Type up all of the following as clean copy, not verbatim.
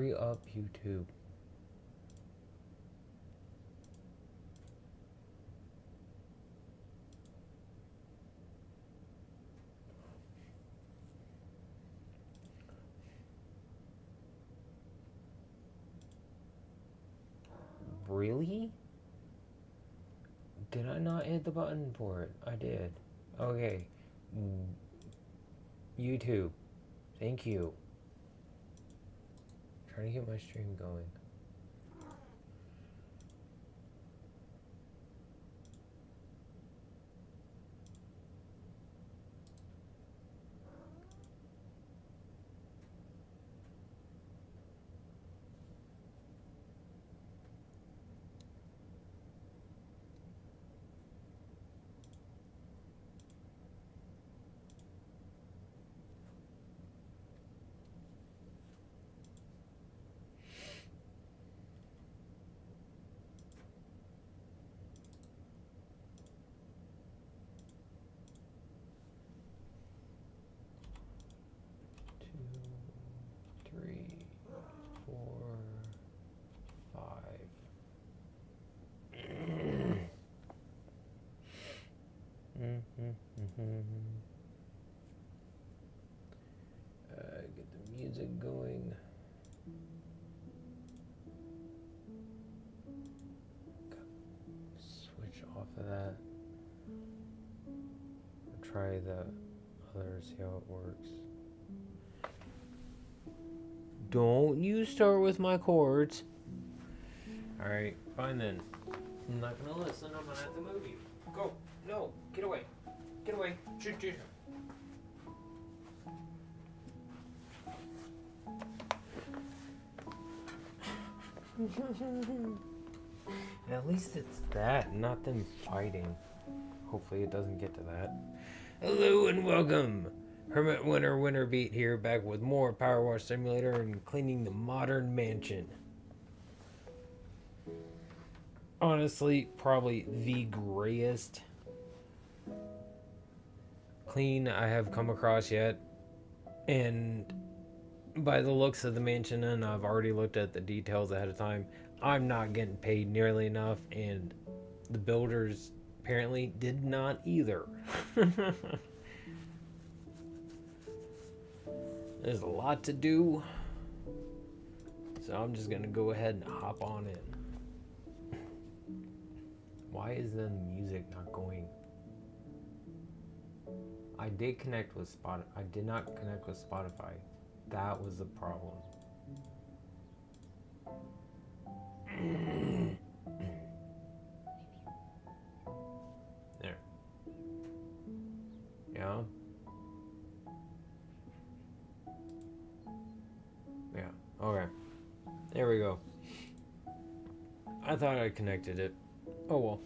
Hurry up, YouTube. Really? Did I not hit the button for it? I did. Okay. YouTube. Thank you. Trying to get my stream going. Get the music going. Switch off of that. Try the other, see how it works. Don't you start with my chords. Alright, fine then. I'm not gonna listen, I'm gonna have to move you. Go! No! Get away! Get away! Shoot, shoot! At least it's that, not them fighting. Hopefully it doesn't get to that. Hello and welcome! Hermit Winterbeat here, back with more Power Wash Simulator and cleaning the modern mansion. Honestly, probably the grayest clean I have come across yet. And by the looks of the mansion, and I've already looked at the details ahead of time, I'm not getting paid nearly enough, and the builders apparently did not either. There's a lot to do, so I'm just gonna go ahead and hop on in. Why is the music not going? I did connect with Spotify. I did not connect with Spotify. That was the problem. There. Yeah. Yeah. Okay. There we go. I thought I connected it. Oh well.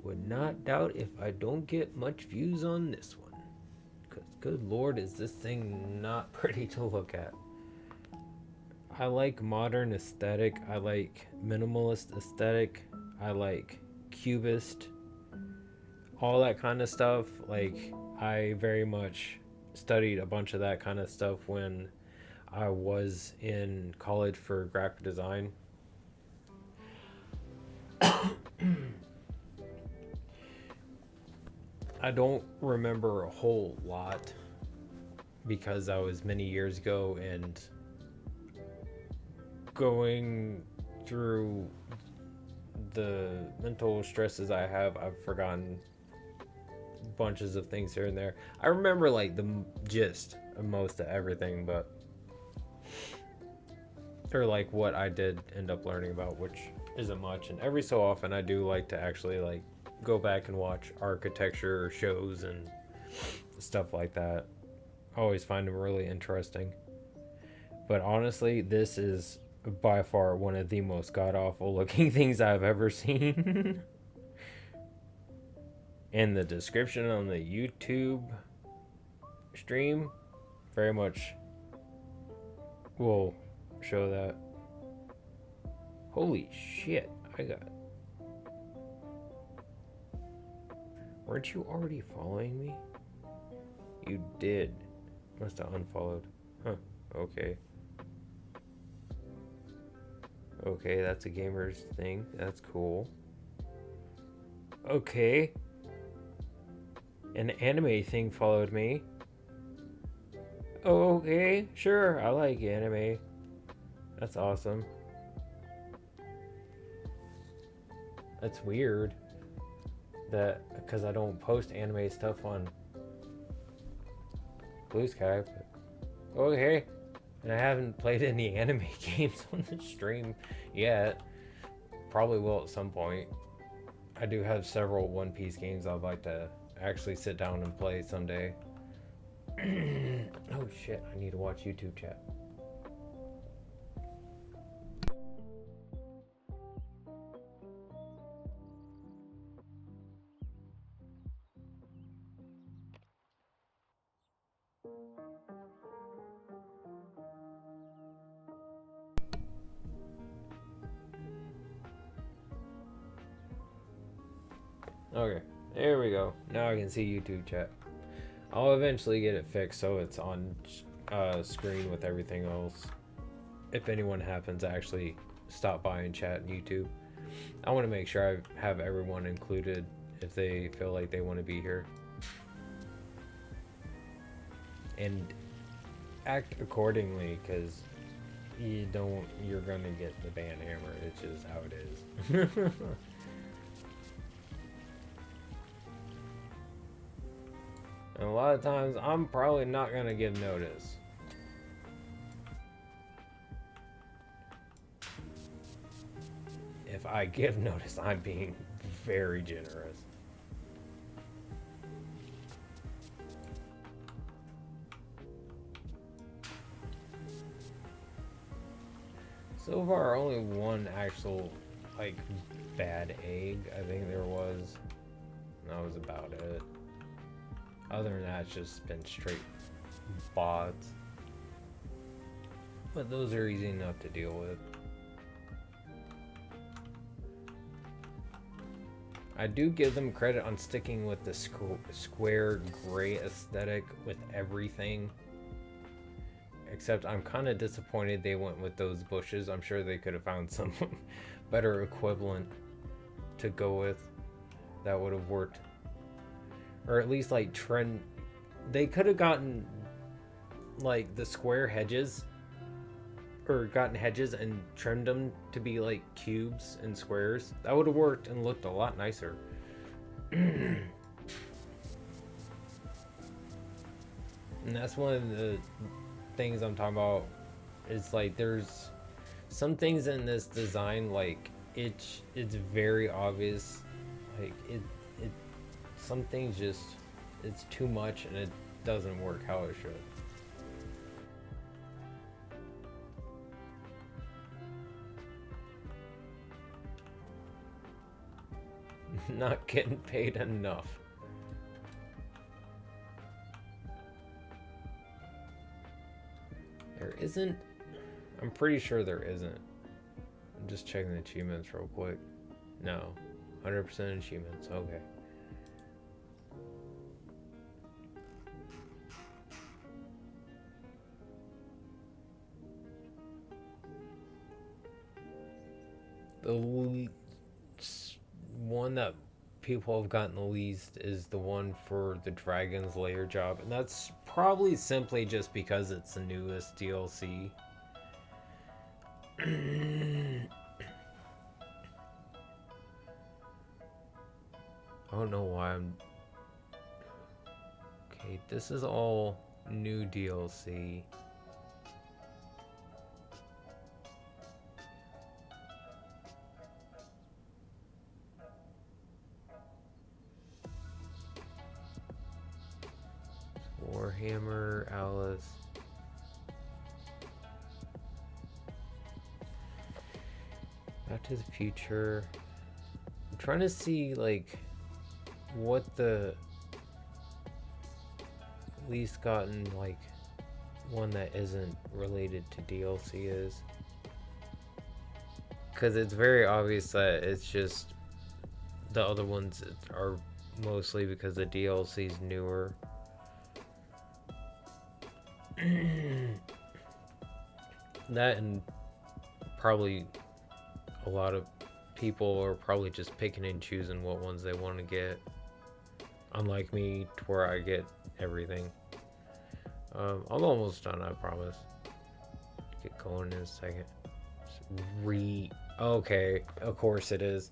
Would not doubt if I don't get much views on this one. Because good lord, is this thing not pretty to look at. I like modern aesthetic. I like minimalist aesthetic. I like cubist. All that kind of stuff. Like, I very much studied a bunch of that kind of stuff when I was in college for graphic design. I don't remember a whole lot because that was many years ago, and going through the mental stresses I have, I've forgotten bunches of things here and there. I remember like the gist of most of everything, but or like what I did end up learning about, which isn't much. And every so often I do like to actually like go back and watch architecture shows and stuff like that. I always find them really interesting. But honestly, this is by far one of the most god-awful looking things I've ever seen. And the description on the YouTube stream very much will show that. Holy shit, I got Weren't you already following me? You did. Must have unfollowed. Huh. Okay. Okay, that's a gamer's thing. That's cool. Okay. An anime thing followed me. Okay, sure. I like anime. That's awesome. That's weird. That because I don't post anime stuff on Blue Sky. But okay. And I haven't played any anime games on the stream yet. Probably will at some point. I do have several One Piece games I'd like to actually sit down and play someday. Oh shit, I need to watch YouTube chat. Okay, there we go. Now I can see YouTube chat. I'll eventually get it fixed so it's on screen with everything else. If anyone happens to actually stop by and chat on YouTube, I want to make sure I have everyone included if they feel like they want to be here. And act accordingly, because you're gonna get the ban hammer. It's just how it is. And a lot of times, I'm probably not going to give notice. If I give notice, I'm being very generous. So far, only one actual, like, bad egg, I think there was. That was about it. Other than that, it's just been straight bots. But those are easy enough to deal with. I do give them credit on sticking with the square gray aesthetic with everything. Except I'm kind of disappointed they went with those bushes. I'm sure they could have found some better equivalent to go with. That would have worked. Or at least like trend. They could have gotten like the square hedges, or gotten hedges and trimmed them to be like cubes and squares. That would have worked and looked a lot nicer. And that's one of the things I'm talking about. Is like there's some things in this design, like it's very obvious, like it some things just, it's too much and it doesn't work how it should. Not getting paid enough. There isn't, I'm pretty sure there isn't. I'm just checking the achievements real quick. No, 100% achievements, okay. The one that people have gotten the least is the one for the Dragon's Lair job, and that's probably simply just because it's the newest DLC. I don't know why I'm... Okay, this is all new DLC. Warhammer, Alice. Back to the Future. I'm trying to see like what the least gotten like one that isn't related to DLC is. Because it's very obvious that it's just the other ones are mostly because the DLC's newer. That, and probably a lot of people are probably just picking and choosing what ones they want to get. Unlike me, to where I get everything. I'm almost done, I promise. Get going in a second. Okay, of course it is.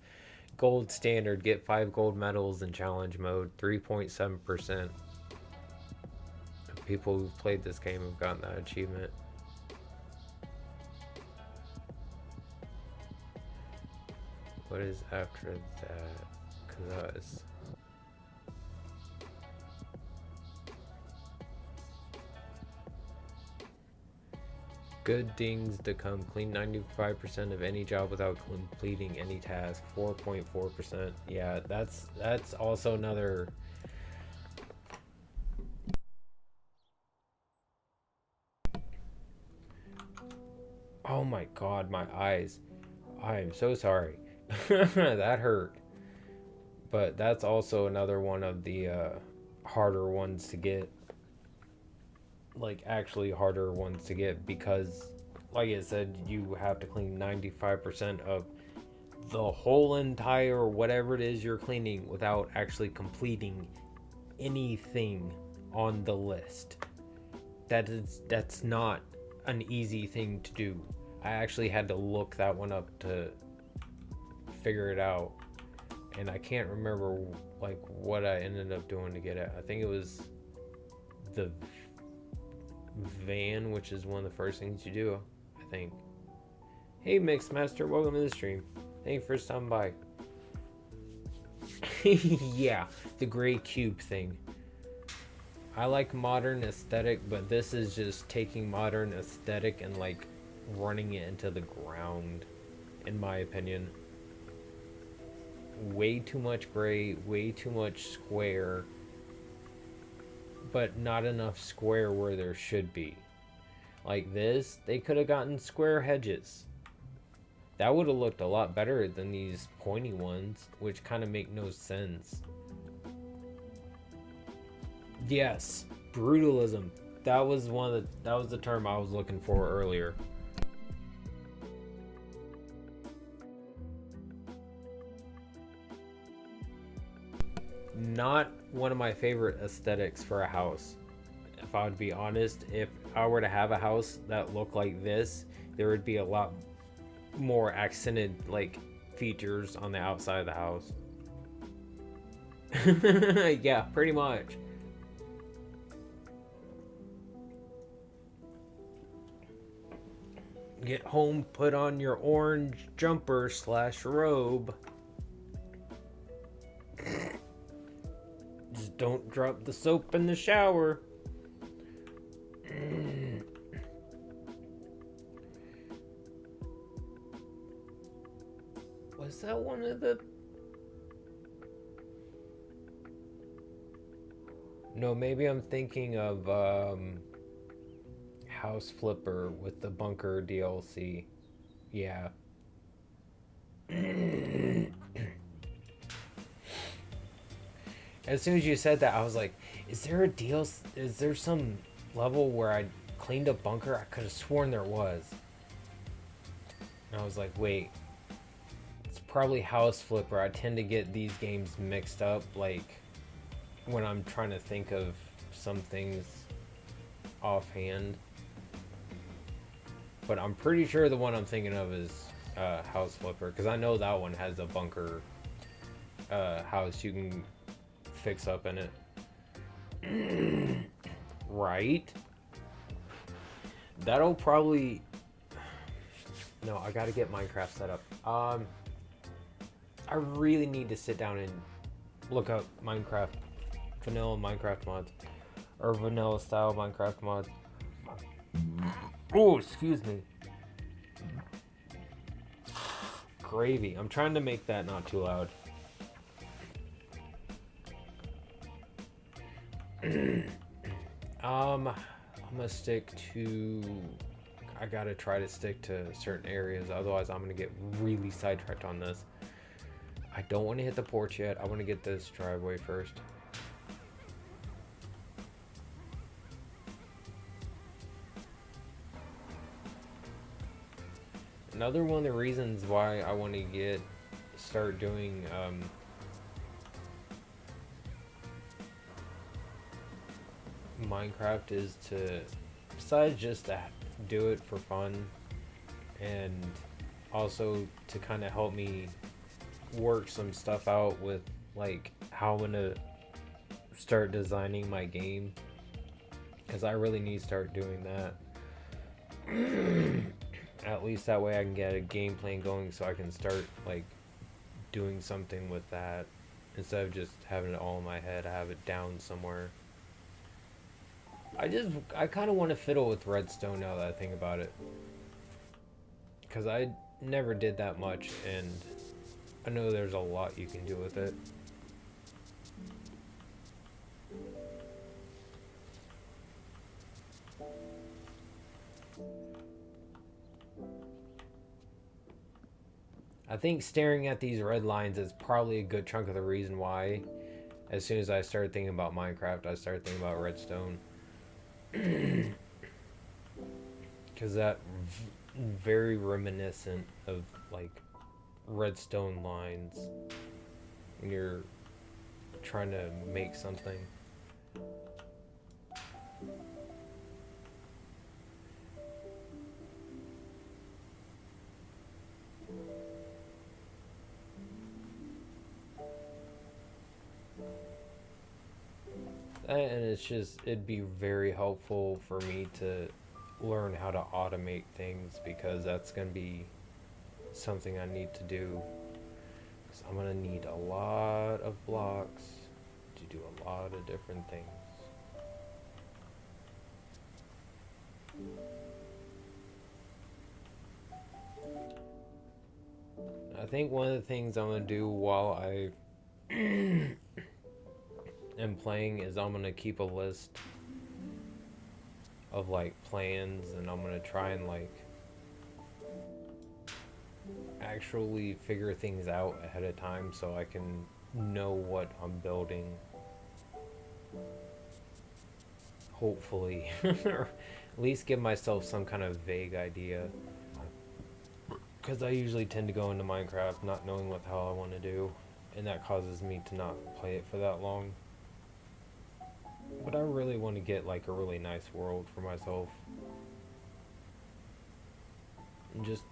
Gold standard, get 5 gold medals in challenge mode. 3.7% of people who've played this game have gotten that achievement. What is after that? Cause good things to come. Clean 95% of any job without completing any task. 4.4%. Yeah, that's also another. Oh my god, my eyes. I am so sorry. That hurt. But that's also another one of the harder ones to get. Like, actually harder ones to get, because like I said, you have to clean 95% of the whole entire whatever it is you're cleaning without actually completing anything on the list. That's not an easy thing to do. I actually had to look that one up to figure it out, and I can't remember like what I ended up doing to get it. I think it was the van, which is one of the first things you do, I think. Hey Mixmaster, welcome to the stream. Thank you for stopping by. Yeah, the gray cube thing. I like modern aesthetic, but this is just taking modern aesthetic and like running it into the ground, in my opinion. Way too much gray, way too much square, but not enough square where there should be. Like this, they could have gotten square hedges. That would have looked a lot better than these pointy ones, which kind of make no sense. Yes, brutalism. That was the term I was looking for earlier. Not one of my favorite aesthetics for a house. If I would be honest, if I were to have a house that looked like this, there would be a lot more accented like features on the outside of the house. Yeah, pretty much. Get home, put on your orange jumper / robe. Just don't drop the soap in the shower. Was that one of the... No, maybe I'm thinking of House Flipper with the bunker DLC. Yeah. As soon as you said that, I was like, is there a deal? Is there some level where I cleaned a bunker? I could have sworn there was. And I was like, wait. It's probably House Flipper. I tend to get these games mixed up, like, when I'm trying to think of some things offhand. But I'm pretty sure the one I'm thinking of is House Flipper, because I know that one has a bunker house you can fix up in it. Right? That'll probably... No, I gotta get Minecraft set up. I really need to sit down and look up Minecraft, vanilla Minecraft mods, or vanilla style Minecraft mods. Oh, excuse me. Gravy. I'm trying to make that not too loud. I'm gonna stick to... I gotta try to stick to certain areas, otherwise I'm gonna get really sidetracked on this. I don't want to hit the porch yet. I want to get this driveway first. Another one of the reasons why I want to start doing Minecraft is to, besides just to do it for fun, and also to kind of help me work some stuff out with like how I'm gonna start designing my game, because I really need to start doing that. At least that way I can get a game plan going, so I can start like doing something with that instead of just having it all in my head. I have it down somewhere. I kind of want to fiddle with redstone now that I think about it, because I never did that much, and I know there's a lot you can do with it. I think staring at these red lines is probably a good chunk of the reason why, as soon as I started thinking about Minecraft, I started thinking about redstone. Because that very reminiscent of like redstone lines when you're trying to make something. And it'd be very helpful for me to learn how to automate things, because that's going to be something I need to do. Because I'm going to need a lot of blocks to do a lot of different things. I think one of the things I'm going to do while I am playing is I'm going to keep a list of like plans, and I'm going to try and like actually figure things out ahead of time so I can know what I'm building. Hopefully. Or at least give myself some kind of vague idea. Because I usually tend to go into Minecraft not knowing what the hell I want to do, and that causes me to not play it for that long. But I really want to get like a really nice world for myself, and just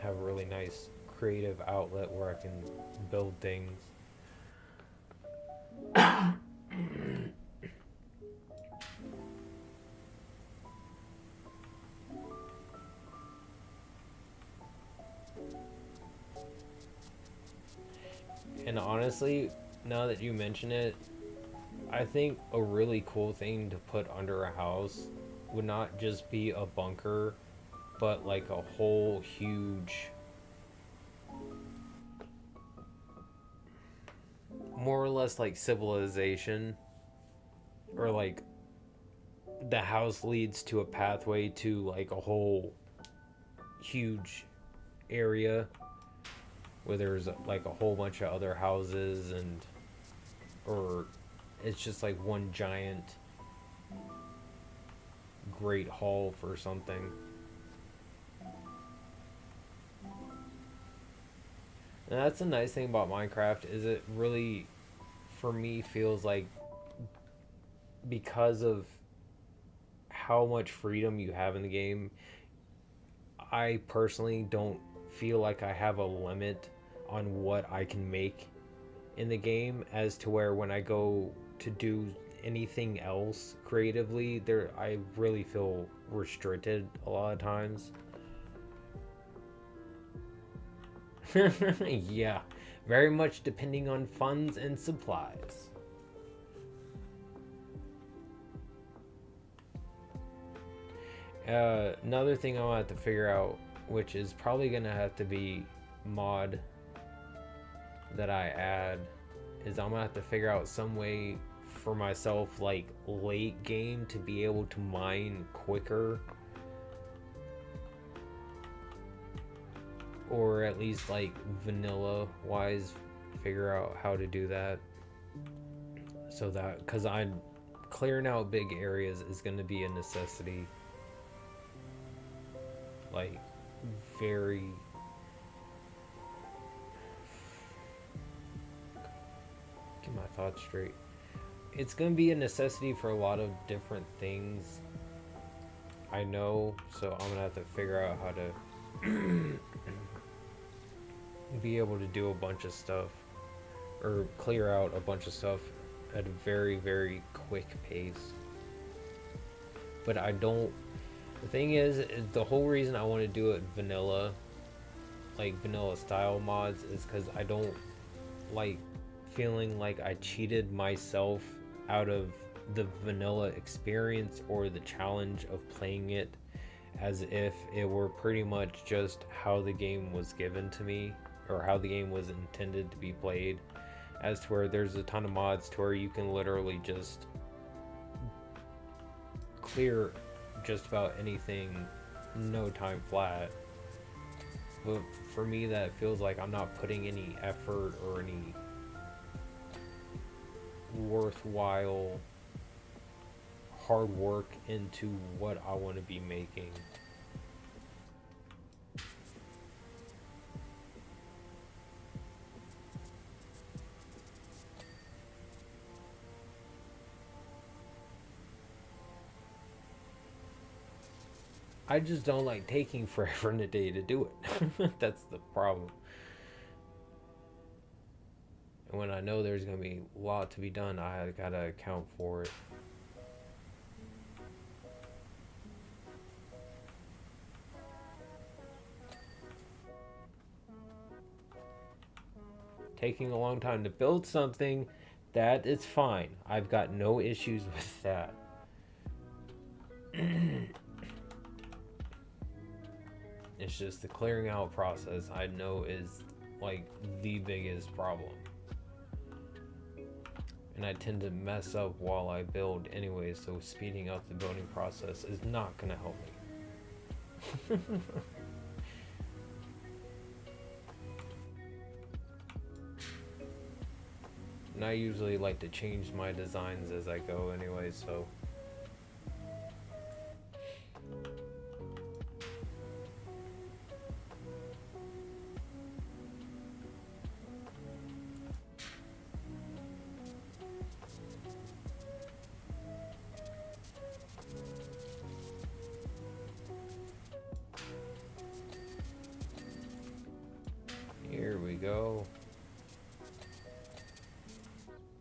have a really nice creative outlet where I can build things. And honestly, now that you mention it, I think a really cool thing to put under a house would not just be a bunker, but like a whole huge, more or less like civilization, or like the house leads to a pathway to like a whole huge area where there's like a whole bunch of other houses, and or it's just like one giant great hall for something. And that's the nice thing about Minecraft, is it really, for me, feels like, because of how much freedom you have in the game, I personally don't feel like I have a limit on what I can make in the game, as to where when I go to do anything else creatively, I really feel restricted a lot of times. Yeah, very much depending on funds and supplies. Another thing I'll have to figure out, which is probably gonna have to be mod that I add, is I'm gonna have to figure out some way for myself, like late game, to be able to mine quicker, or at least like vanilla wise figure out how to do that. So that, because I'm clearing out big areas is going to be a necessity. Like, very... Get my thoughts straight. It's going to be a necessity for a lot of different things, I know, so I'm going to have to figure out how to be able to do a bunch of stuff, or clear out a bunch of stuff at a very, very quick pace. But I don't... The thing is the whole reason I want to do it vanilla, like vanilla style mods, is because I don't like feeling like I cheated myself out of the vanilla experience or the challenge of playing it as if it were pretty much just how the game was given to me, or how the game was intended to be played, as to where there's a ton of mods to where you can literally just clear just about anything no time flat. But for me, that feels like I'm not putting any effort or any worthwhile hard work into what I want to be making. I just don't like taking forever and a day to do it. That's the problem. And when I know there's going to be a lot to be done, I gotta account for it. Taking a long time to build something, that is fine. I've got no issues with that. It's just the clearing out process I know is like the biggest problem. And I tend to mess up while I build anyway, so speeding up the building process is not going to help me. And I usually like to change my designs as I go anyway, so... Here we go.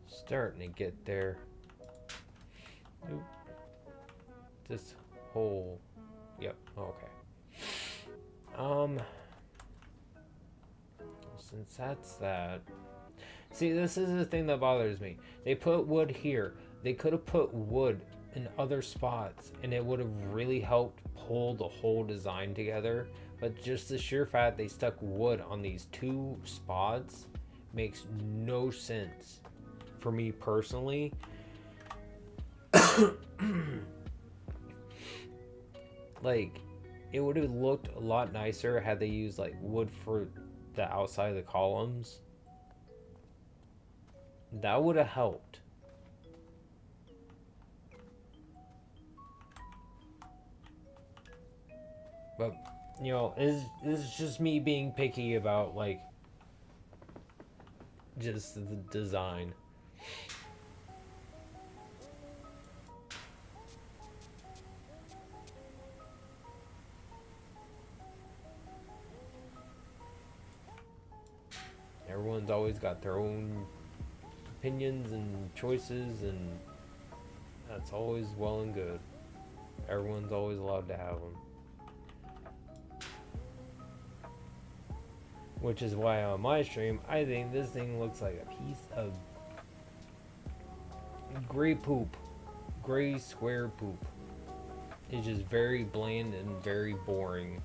Starting to get there. Oop. This whole... Yep, okay. Since that's that... See, this is the thing that bothers me. They put wood here. They could have put wood in other spots, and it would have really helped pull the whole design together. But just the sheer fact they stuck wood on these two spots makes no sense for me personally. Like, it would have looked a lot nicer had they used like wood for the outside of the columns. That would have helped. But, you know, it's just me being picky about, like, just the design. Everyone's always got their own opinions and choices, and that's always well and good. Everyone's always allowed to have them. Which is why on my stream, I think this thing looks like a piece of gray poop. Gray square poop. It's just very bland and very boring.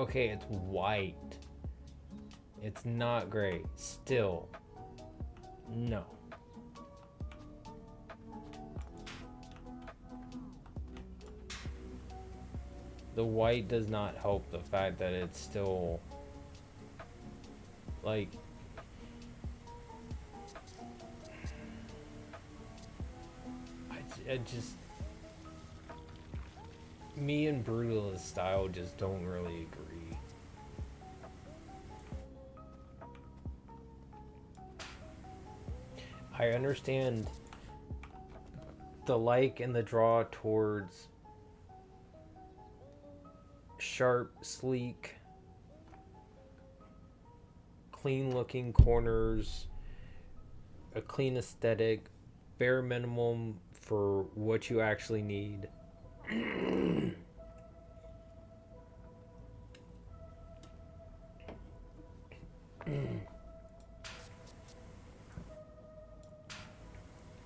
Okay, it's white. It's not gray. Still. No. The white does not help the fact that it's still like I just me and Brutal's style just don't really agree. I understand the like and the draw towards sharp, sleek, clean looking corners, a clean aesthetic, bare minimum for what you actually need.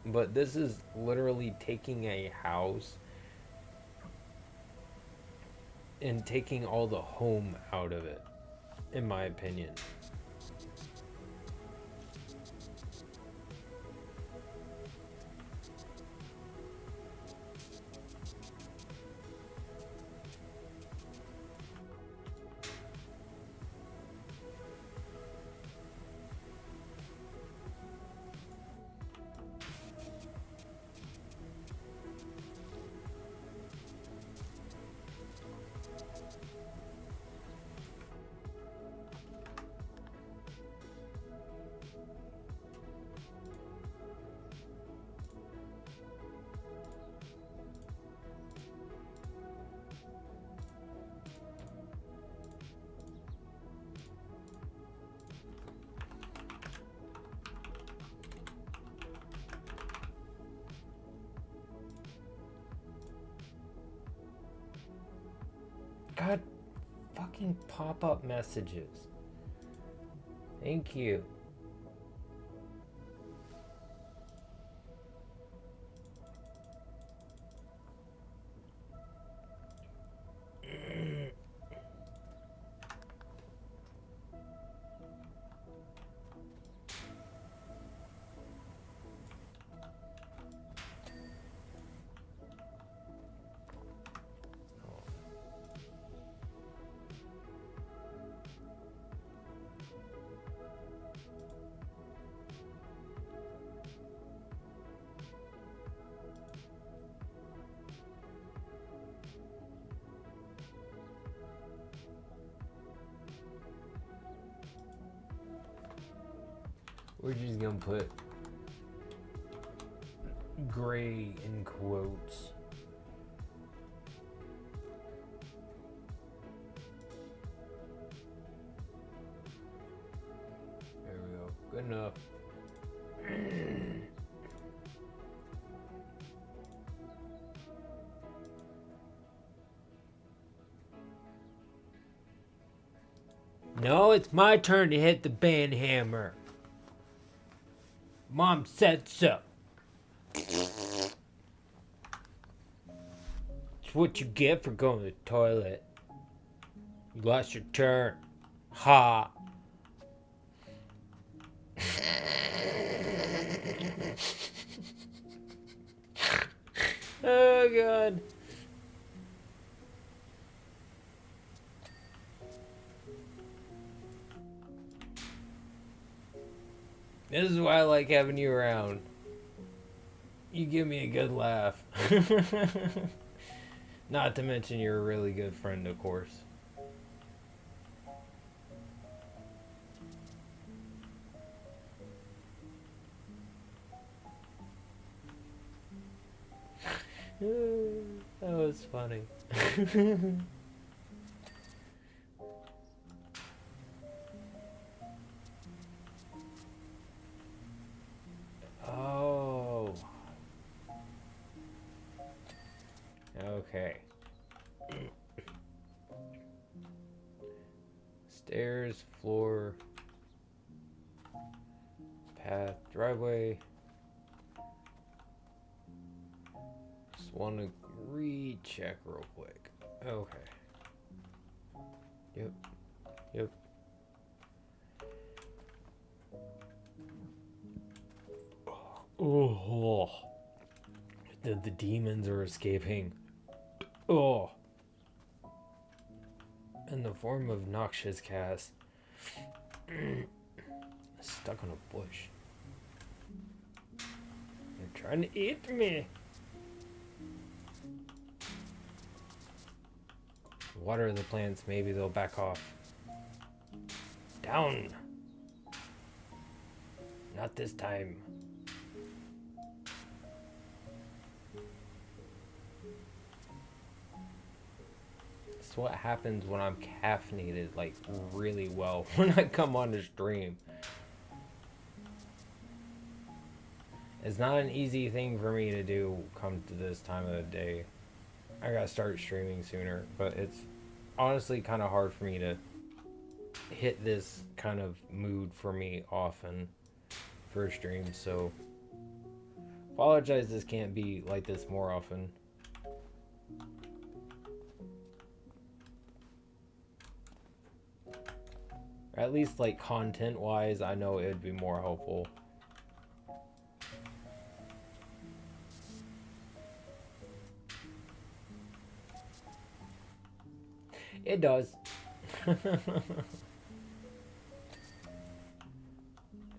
But this is literally taking a house and taking all the home out of it, in my opinion. God, fucking pop-up messages. Thank you. We're just gonna put gray in quotes. There we go. Good enough. No, it's my turn to hit the band hammer. Mom said so. It's what you get for going to the toilet. You lost your turn. Ha. Oh, God. This is why I like having you around. You give me a good laugh. Not to mention you're a really good friend, of course. That was funny. Oh. Okay. Stairs, floor, path, driveway. Just want to recheck real quick. Okay. Yep. Yep. Oh. The demons are escaping. Oh. In the form of noxious cast. Stuck on a bush. They're trying to eat me. Water the plants, maybe they'll back off. Down. Not this time. It's what happens when I'm caffeinated, like, really well when I come on the stream. It's not an easy thing for me to do come to this time of the day. I gotta start streaming sooner, but it's honestly kind of hard for me to hit this kind of mood for me often for a stream, so apologize this can't be like this more often. At least like content wise, I know it would be more helpful. It does.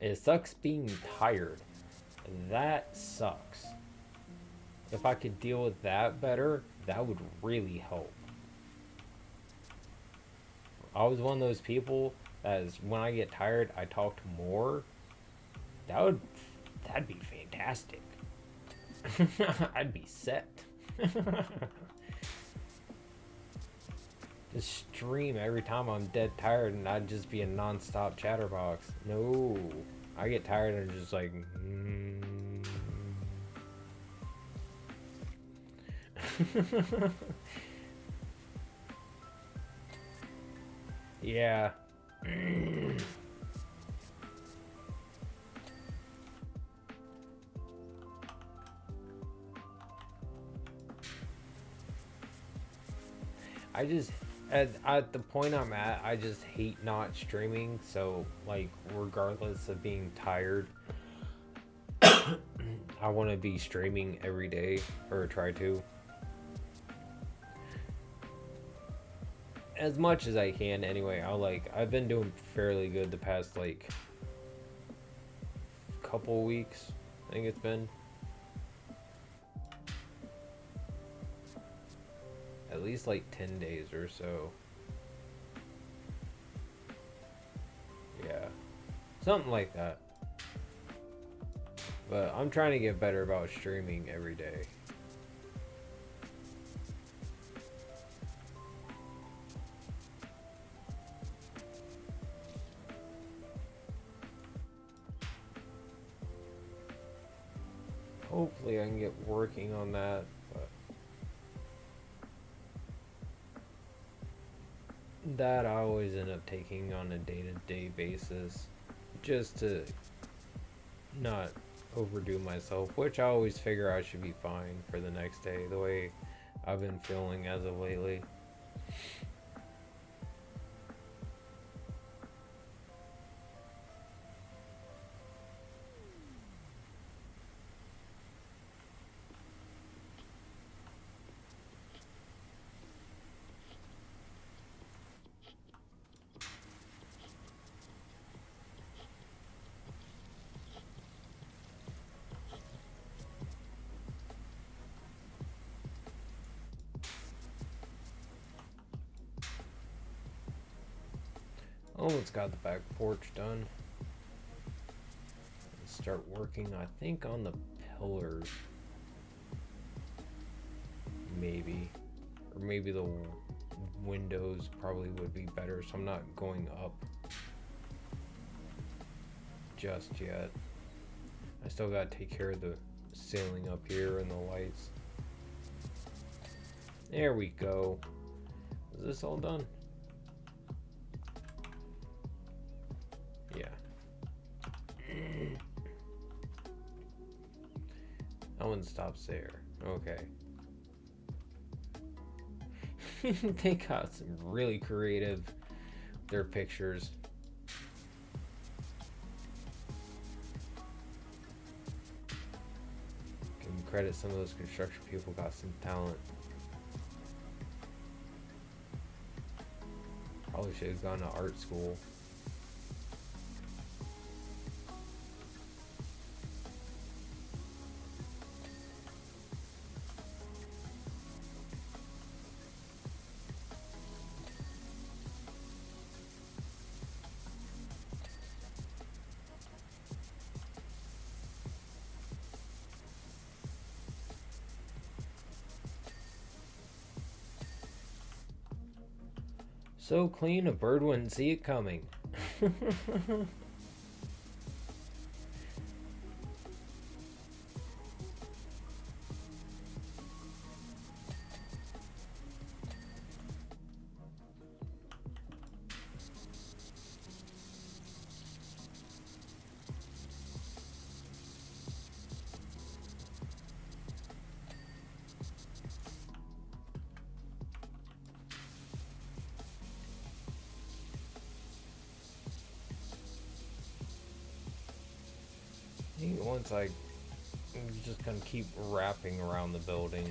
It sucks being tired. That sucks. If I could deal with that better, that would really help. I was one of those people that is, when I get tired, I talked more. That'd be fantastic. I'd be set. Just stream every time I'm dead tired and I'd just be a non-stop chatterbox. No. I get tired and just like yeah. I just at the point I'm at, I just hate not streaming, so like regardless of being tired, I want to be streaming every day, or try to. As much as I can anyway. I've been doing fairly good the past like couple weeks, I think it's been. At least like 10 days or so. Yeah. Something like that. But I'm trying to get better about streaming every day. Hopefully I can get working on that. That I always end up taking on a day-to-day basis just to not overdo myself, which I always figure I should be fine for the next day, the way I've been feeling as of lately. Almost got the back porch done. Start working, I think, on the pillars. Maybe. Or maybe the windows probably would be better, so I'm not going up just yet. I still gotta take care of the ceiling up here and the lights. There we go. Is this all done? Yeah. That one stops there. Okay. They got some really creative their pictures. Can credit some of those construction people, got some talent. Probably should have gone to art school. So clean a bird wouldn't see it coming. I think once I'm just gonna keep wrapping around the building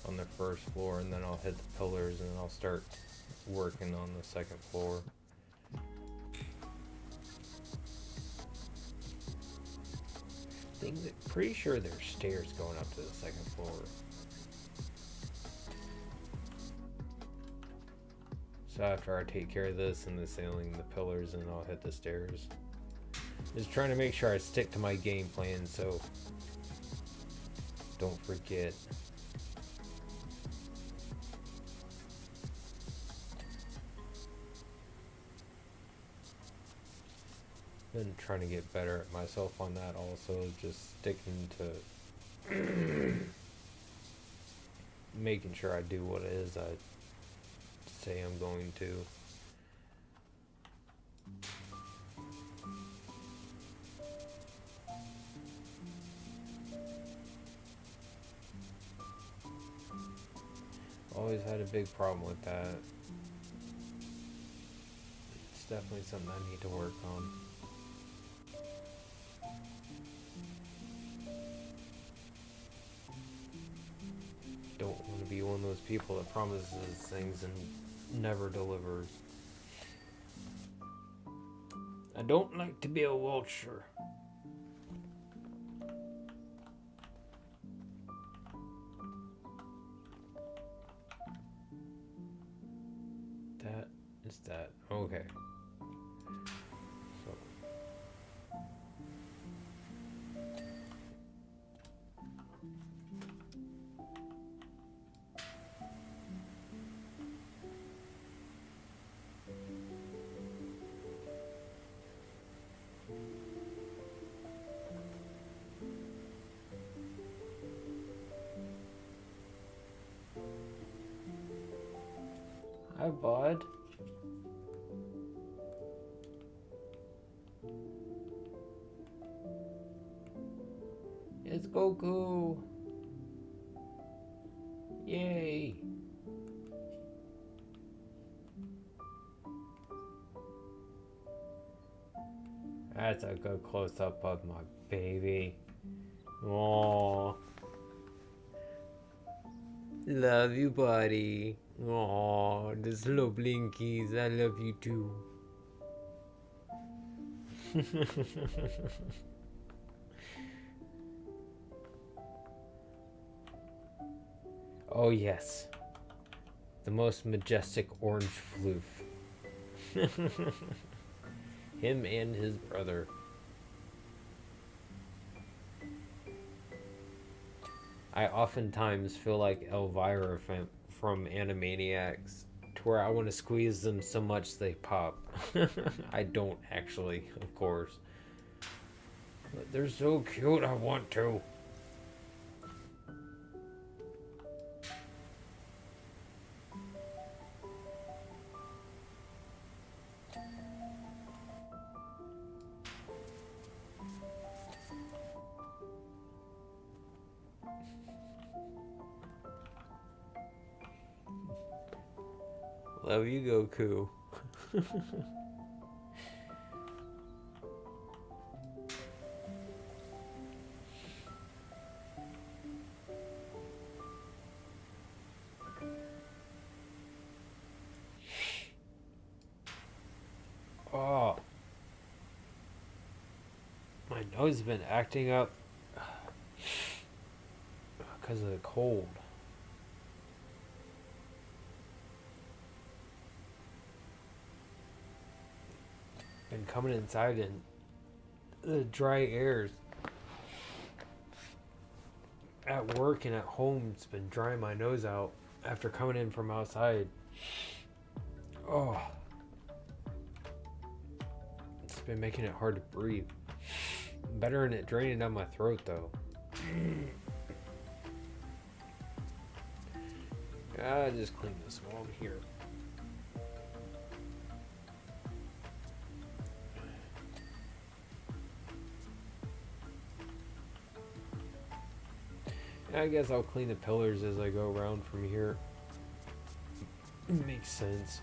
on the first floor, and then I'll hit the pillars, and then I'll start working on the second floor. Pretty sure there's stairs going up to the second floor. So after I take care of this and the ceiling, the pillars, and I'll hit the stairs. Just trying to make sure I stick to my game plan, so don't forget. Been trying to get better at myself on that also, just sticking to making sure I do what it is I say I'm going to. Always had a big problem with that. It's definitely something I need to work on. Don't want to be one of those people that promises things and never delivers. I don't like to be a vulture. That is that. Okay. So. Hi, bud. It's Goku. Yay. That's a good close-up of my baby. Aww. Love you, buddy. Aww, this little blinkies. I love you too. Oh yes, the most majestic orange floof. Him and his brother. I oftentimes feel like Elvira from Animaniacs, to where I want to squeeze them so much they pop. I don't actually, of course. But they're so cute, I want to. Love you, Goku. Oh, my nose has been acting up because of the cold. Been coming inside and the dry airs at work and at home, it's been drying my nose out after coming in from outside. Oh, it's been making it hard to breathe. Better than it draining down my throat though. Just clean this while I'm here. I guess I'll clean the pillars as I go around from here. Makes sense.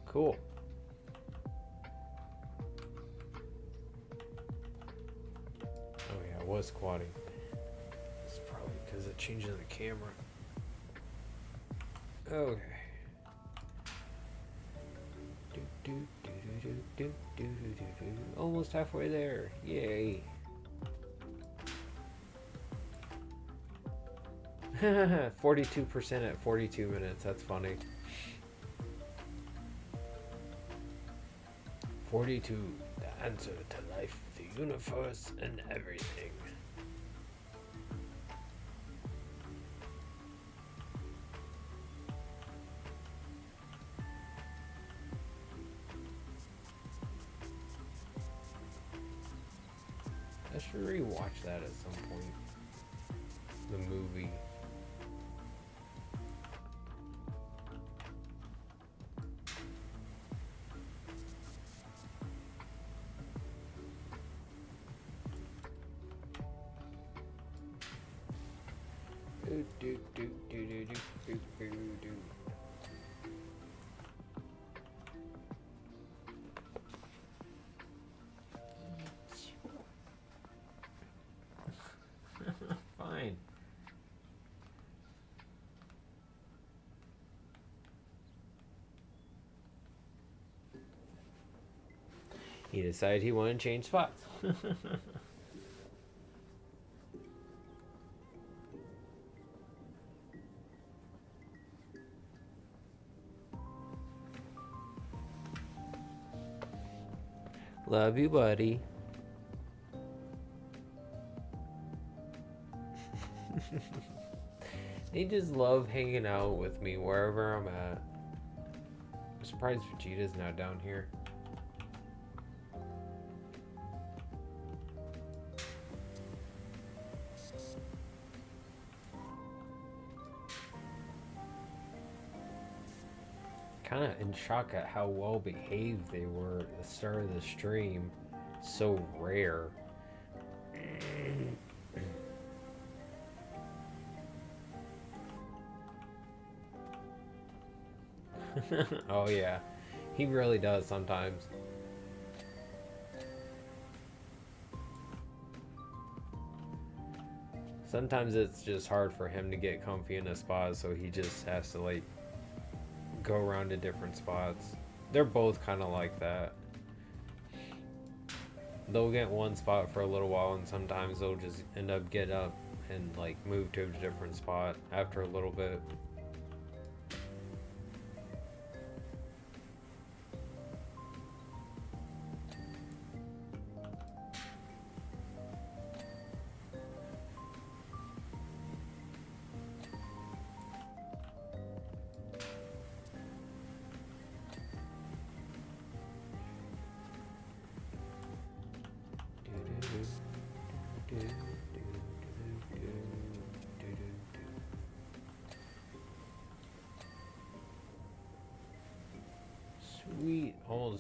Cool. Oh yeah, I was squatting. It's probably because of changing the camera. Okay. Almost halfway there. Yay. 42% at 42 minutes. That's funny. 42, the answer to life, the universe, and everything. I should rewatch that at some point. The movie. Fine. He decided he wanted to change spots. Love you, buddy. They just love hanging out with me wherever I'm at. I'm surprised Vegeta's not down here. Kind of in shock at how well behaved they were at the start of the stream. So rare. Oh yeah, he really does sometimes. Sometimes it's just hard for him to get comfy in a spot, so he just has to like go around to different spots. They're both kind of like that. They'll get one spot for a little while, and sometimes they'll just end up get up and like move to a different spot after a little bit.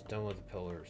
almost done with the pillars.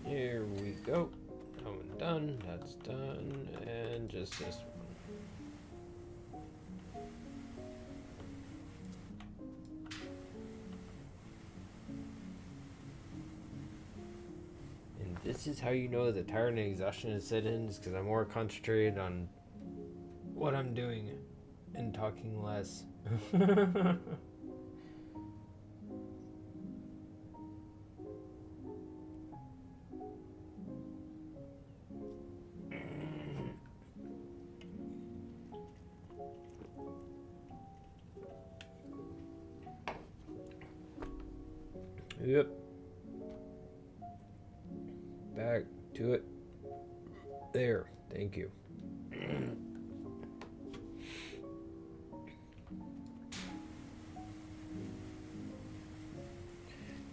Here we go. That one done. That's done. And just this one. And this is how you know the tired and exhaustion is set in, because I'm more concentrated on what I'm doing and talking less. Yep. Back to it. There. Thank you.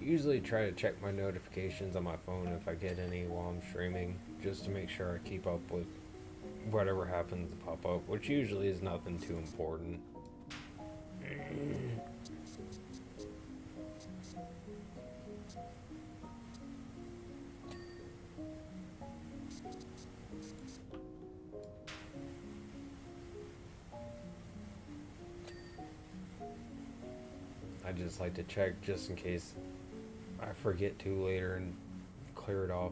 Usually try to check my notifications on my phone if I get any while I'm streaming, just to make sure I keep up with whatever happens to pop up, which usually is nothing too important. I just like to check just in case I forget to later and clear it off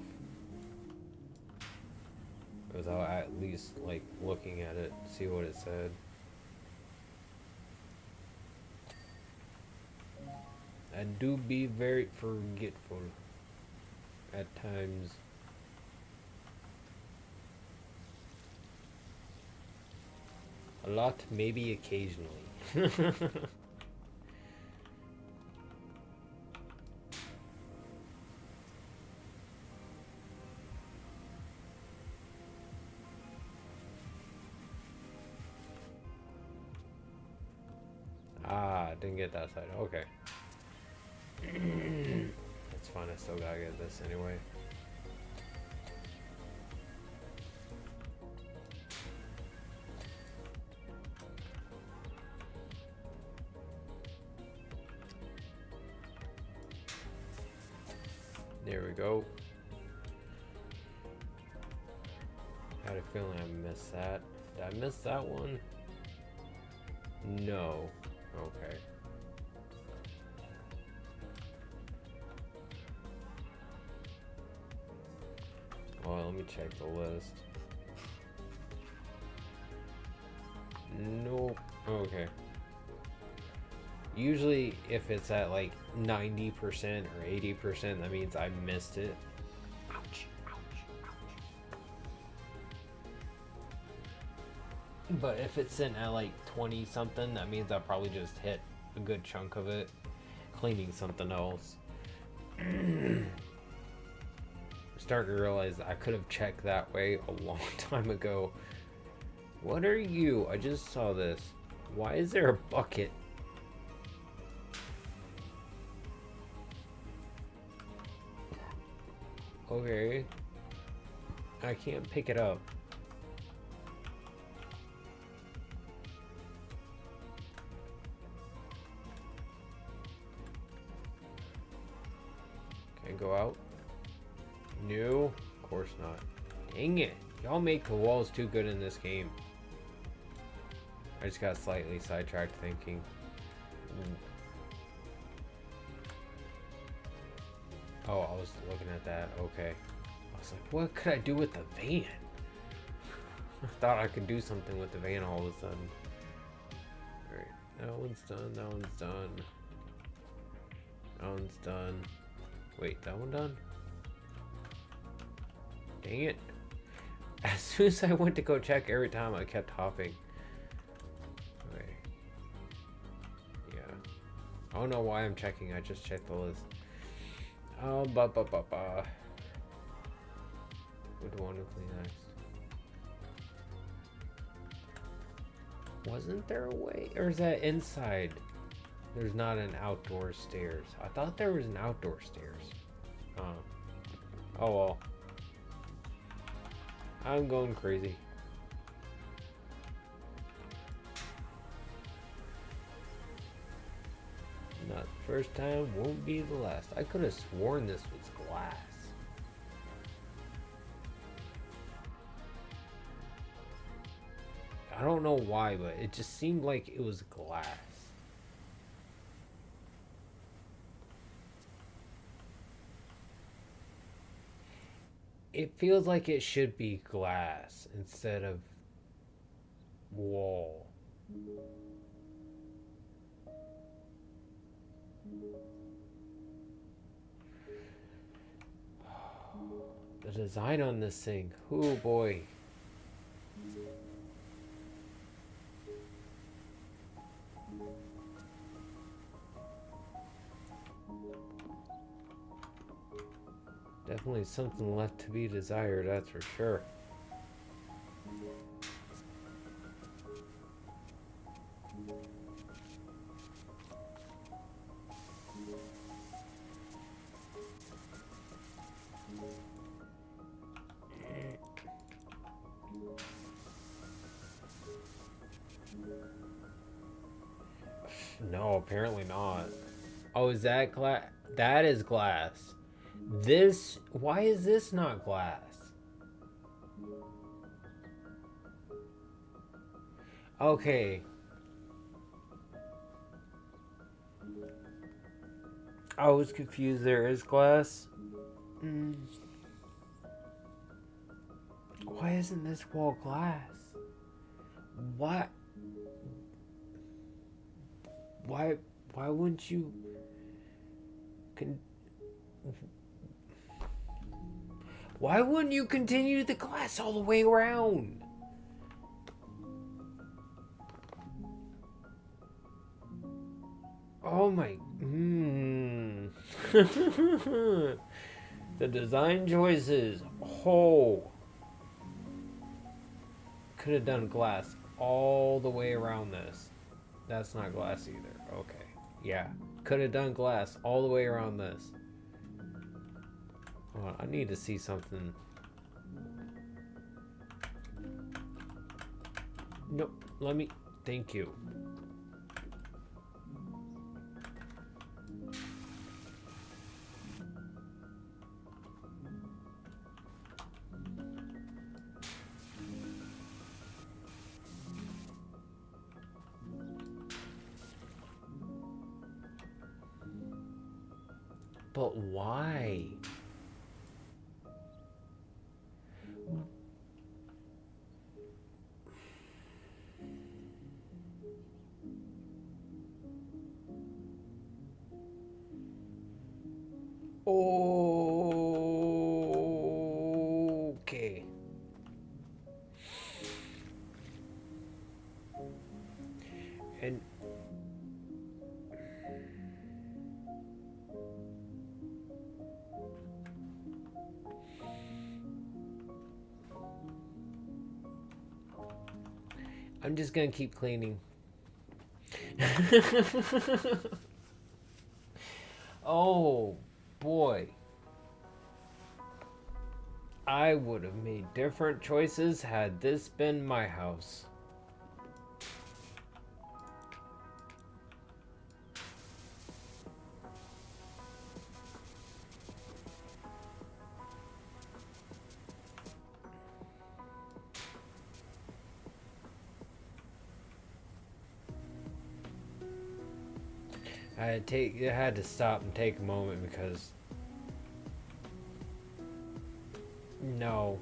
without at least like looking at it, see what it said. I do be very forgetful at times. A lot, maybe occasionally. Didn't get that side. Okay. That's fine. I still gotta get this anyway. There we go. Had a feeling I missed that. Did I miss that one? No. Okay. Well, let me check the list. Nope. Okay. Usually, if it's at like 90% or 80%, that means I missed it. Ouch, ouch, ouch. But if it's sitting at like 20 something, that means I probably just hit a good chunk of it cleaning something else. Starting to realize I could have checked that way a long time ago. What are you? I just saw this. Why is there a bucket? Okay. I can't pick it up. Can I go out? No, of course not. Dang it. Y'all make the walls too good in this game. I just got slightly sidetracked thinking. Oh, I was looking at that. Okay. I was like, what could I do with the van? I thought I could do something with the van all of a sudden. Alright, that one's done, that one's done. That one's done. Wait, that one done? Dang it. As soon as I went to go check, every time I kept hopping. Okay. Yeah. I don't know why I'm checking, I just checked the list. Oh, What do I want to clean next? Wasn't there a way? Or is that inside? There's not an outdoor stairs. I thought there was an outdoor stairs. Oh well. I'm going crazy. Not the first time, won't be the last. I could have sworn this was glass. I don't know why, but it just seemed like it was glass. It feels like it should be glass instead of wall. The design on this thing, oh boy. Definitely something left to be desired, that's for sure. No, apparently not. Oh, is that glass? That is glass. This, why is this not glass? Okay. I was confused. There is glass. Why isn't this wall glass? What? Why wouldn't you why wouldn't you continue the glass all the way around? Oh my The design choices. Oh, could have done glass all the way around this. That's not glass either. Okay. Yeah. Could have done glass all the way around this. Hold on, I need to see something. Nope. Let me. Thank you. But why? Okay. And I'm just gonna keep cleaning. Oh boy. I would have made different choices had this been my house. I had to stop and take a moment because no.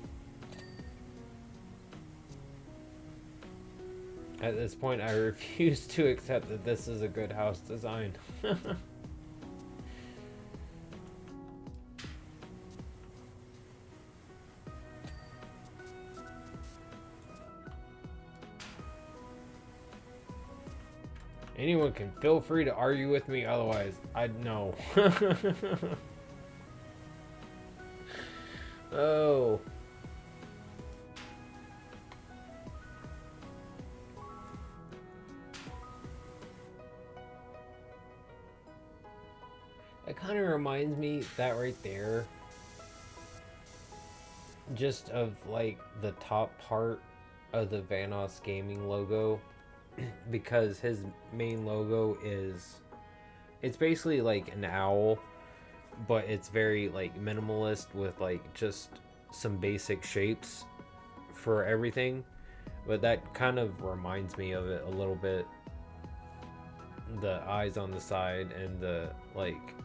At this point, I refuse to accept that this is a good house design. Anyone can feel free to argue with me, otherwise, I'd know. Oh. It kind of reminds me, that right there, just of like the top part of the Vanoss Gaming logo, because his main logo is, it's basically like an owl, but it's very like minimalist with like just some basic shapes for everything. But that kind of reminds me of it a little bit. The eyes on the side and the like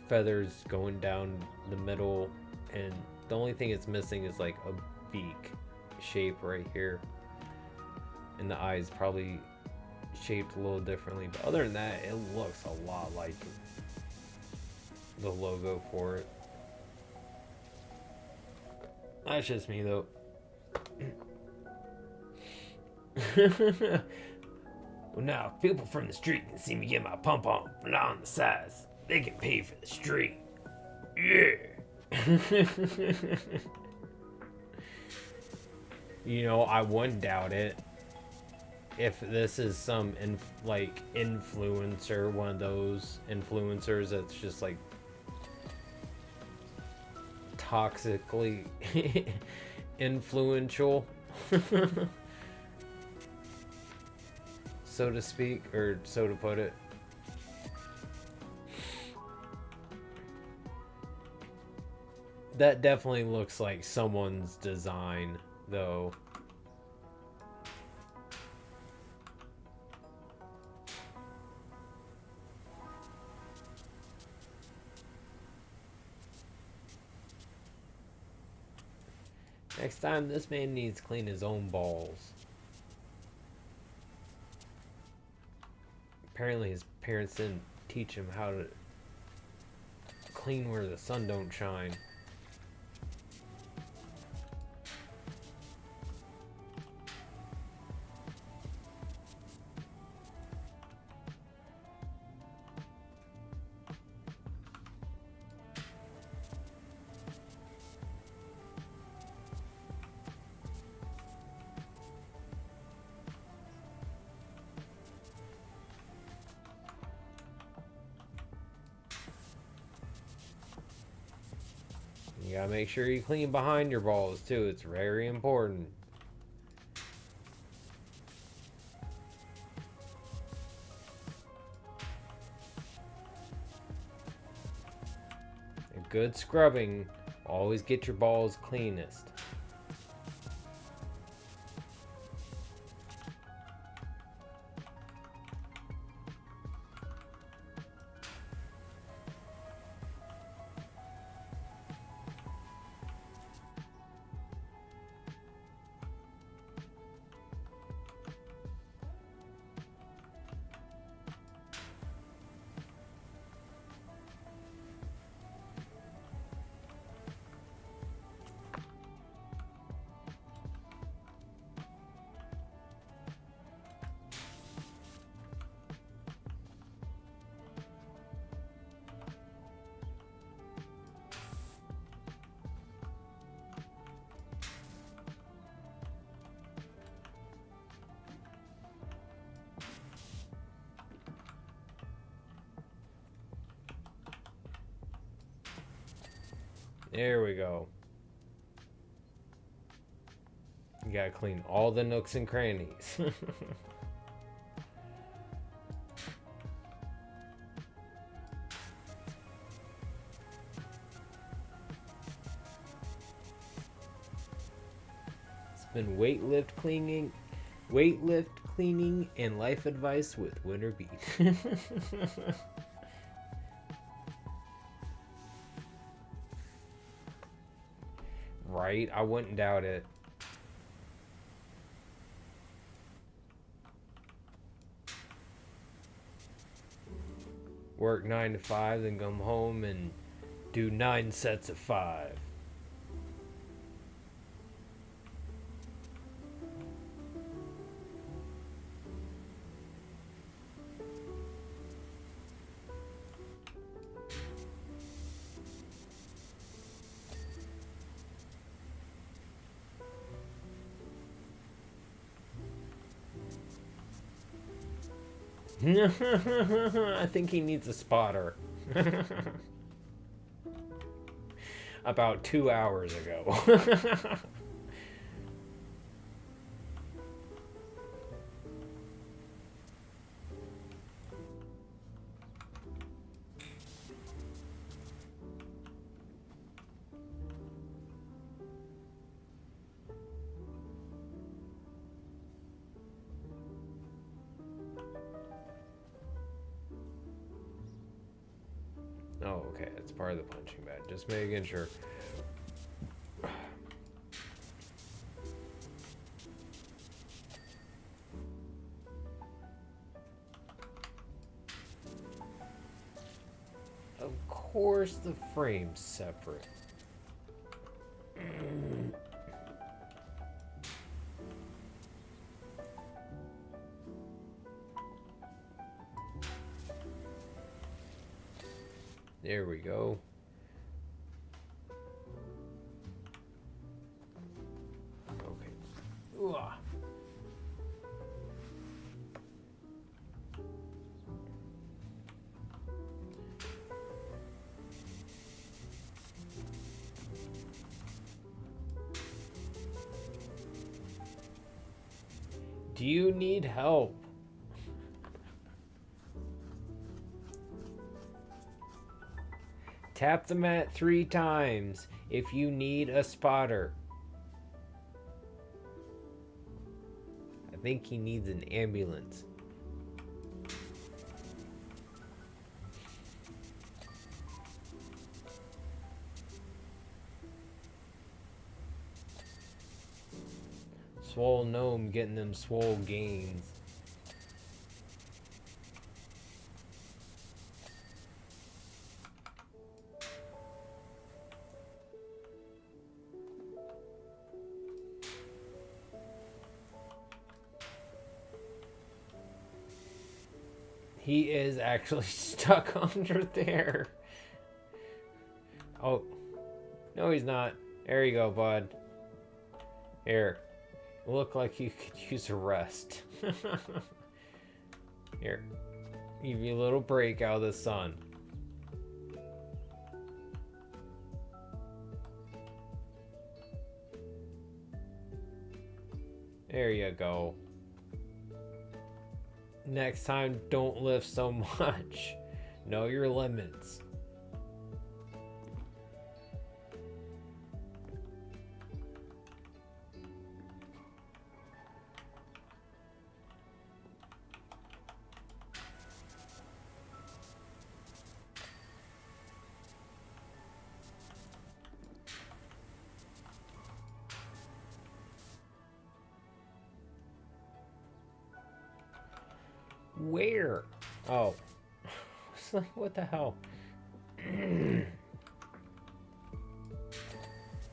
feathers going down the middle, and the only thing it's missing is like a beak shape right here, and the eyes probably shaped a little differently, but other than that, it looks a lot like the logo for it. That's just me though. Well, now if people from the street can see me get my pump on the size, they can pay for the street. Yeah. You know, I wouldn't doubt it if this is some like influencer, one of those influencers that's just like toxically influential, so to speak, or so to put it. That definitely looks like someone's design, though. Next time, this man needs to clean his own balls. Apparently his parents didn't teach him how to clean where the sun don't shine. You gotta make sure you clean behind your balls too. It's very important. A good scrubbing will always get your balls cleanest. There we go. You gotta clean all the nooks and crannies. It's been weightlift cleaning, and life advice with Winterbeat. Right? I wouldn't doubt it. Work 9 to 5, then come home and do 9 sets of 5. I think he needs a spotter. About 2 hours ago. Oh, okay, it's part of the punching bag. Just making sure. Of course the frame's separate. There we go. Okay. Ooh. Do you need help? Tap the mat 3 times if you need a spotter. I think he needs an ambulance. Swole gnome getting them swole gains. He is actually stuck under there. Oh. No, he's not. There you go, bud. Here. Look like you could use a rest. Here. Give you a little break out of the sun. There you go. Next time, don't lift so much. Know your limits. Where? Oh. It's like, what the hell?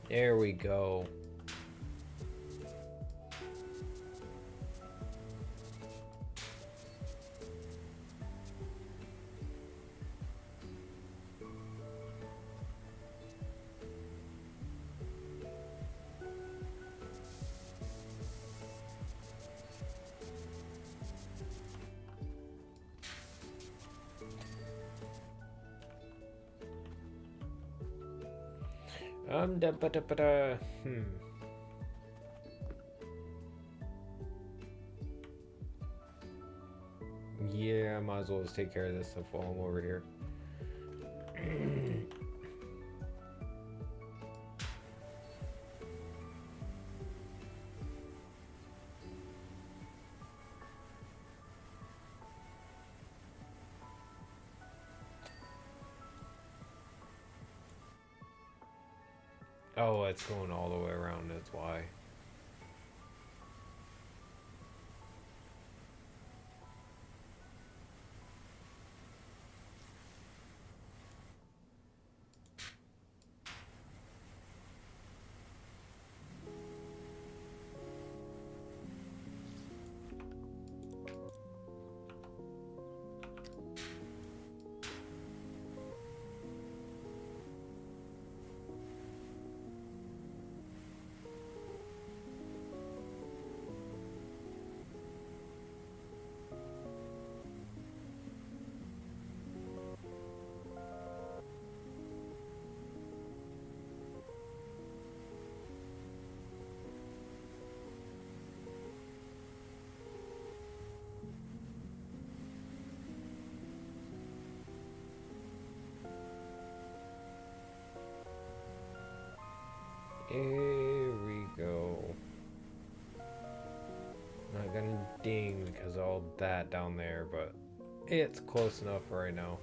There we go. Da, ba, da, ba, da. Yeah, I might as well just take care of this stuff while I'm over here. Oh, it's going all the way around, that's why. Here we go. Not gonna ding because of all that down there, but it's close enough for right now.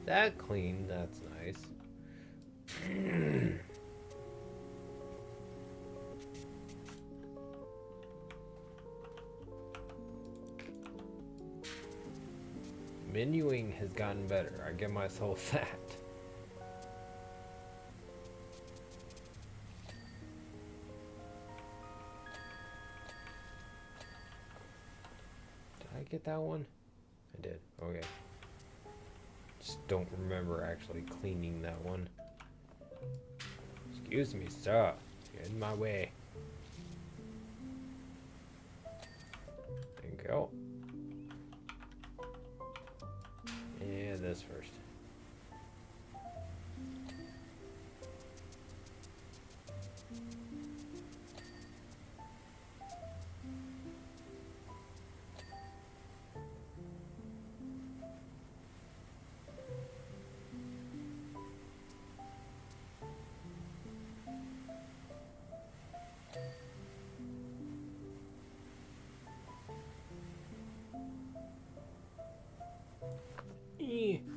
That clean, that's nice. Menuing has gotten better, I give myself that. Did I get that one? I did, okay. Just don't remember actually cleaning that one. Excuse me, sir. You're in my way. There you go. And this first.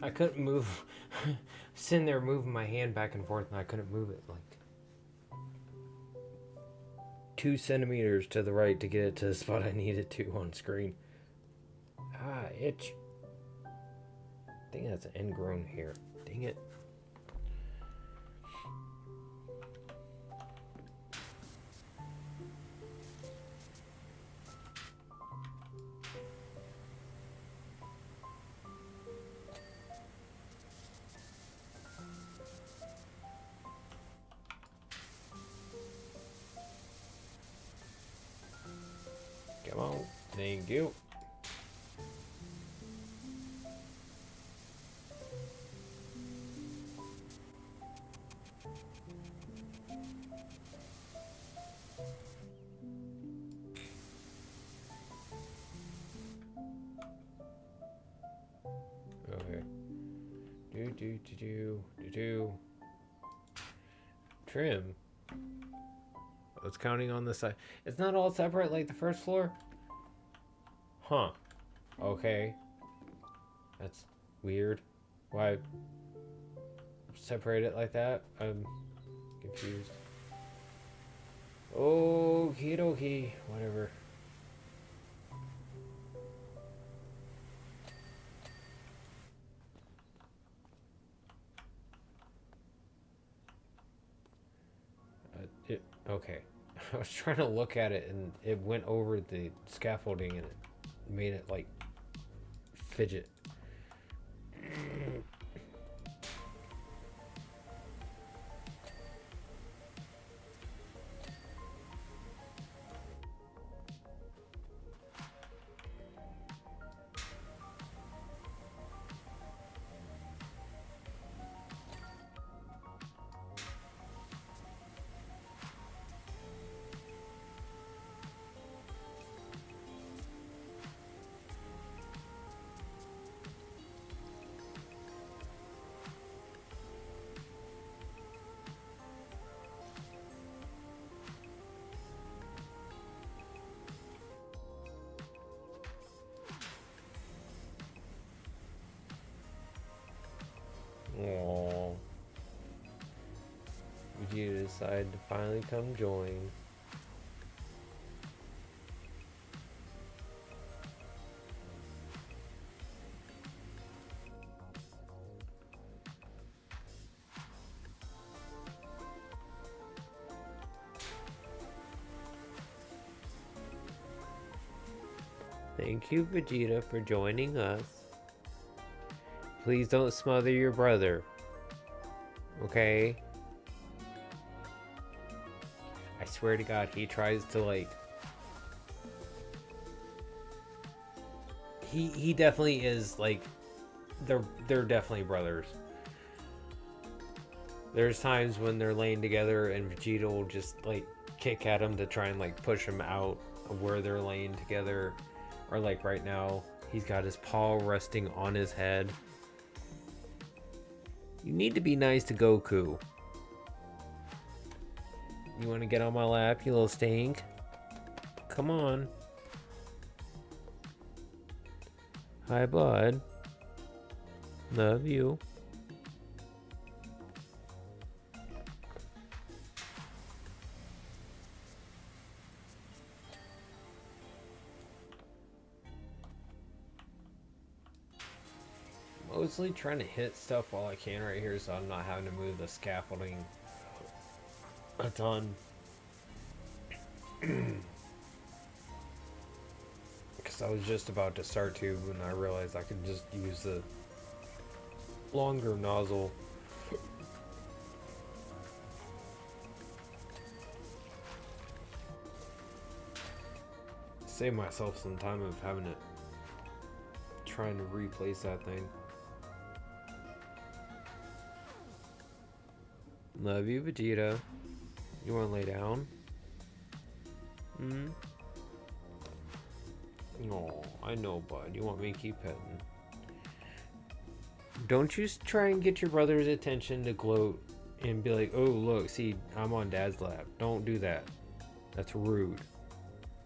I couldn't move. Sitting there moving my hand back and forth and I couldn't move it like 2 centimeters to the right to get it to the spot I needed to on screen. Ah, itch. I think that's an ingrown hair. Dang it. Come on. Thank you. Okay. Do. Trim. It's counting on the side. It's not all separate like the first floor? Huh. Okay. That's weird. Why separate it like that? I'm confused. Okie dokie. Whatever. Okay. I was trying to look at it and it went over the scaffolding and it made it like fidget. decide to finally come join. Thank you, Vegeta, for joining us. Please don't smother your brother. Okay? I swear to God, he tries to like... He definitely is like... They're definitely brothers. There's times when they're laying together and Vegeta will just like kick at him to try and like push him out of where they're laying together. Or like right now, he's got his paw resting on his head. You need to be nice to Goku. You want to get on my lap, you little stink? Come on. Hi, bud. Love you. Mostly trying to hit stuff while I can right here so I'm not having to move the scaffolding a ton. Because I was just about to start to when I realized I could just use the longer nozzle. Save myself some time of having to trying to replace that thing. Love you, Vegeta. You want to lay down? Oh, I know, bud. You want me to keep petting? Don't you try and get your brother's attention to gloat and be like, oh, look, see, I'm on Dad's lap. Don't do that. That's rude.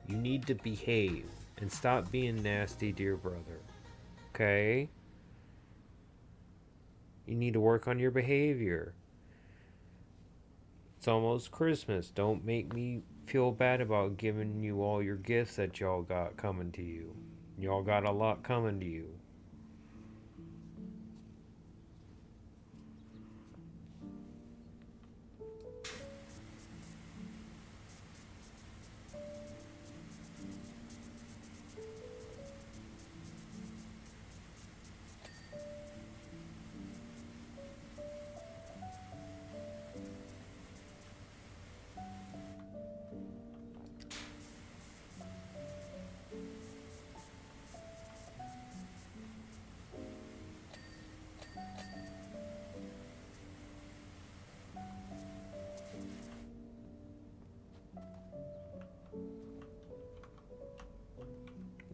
You need to behave and stop being nasty to your brother. Okay? You need to work on your behavior. It's almost Christmas. Don't make me feel bad about giving you all your gifts that y'all got coming to you. Y'all got a lot coming to you.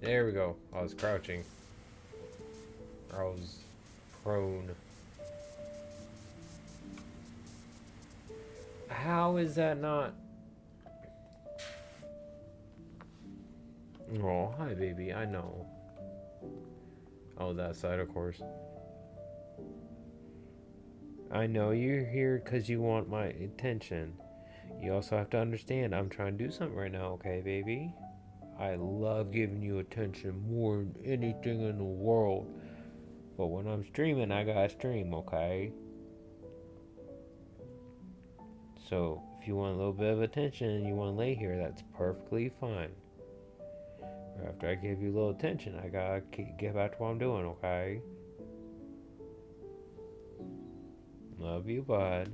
There we go. I was crouching. I was prone. How is that not? Oh, hi, baby. I know. Oh, that side, of course. I know you're here because you want my attention. You also have to understand I'm trying to do something right now, okay, baby? I love giving you attention more than anything in the world. But when I'm streaming, I gotta stream, okay? So, if you want a little bit of attention and you want to lay here, that's perfectly fine. After I give you a little attention, I gotta get back to what I'm doing, okay? Love you, bud.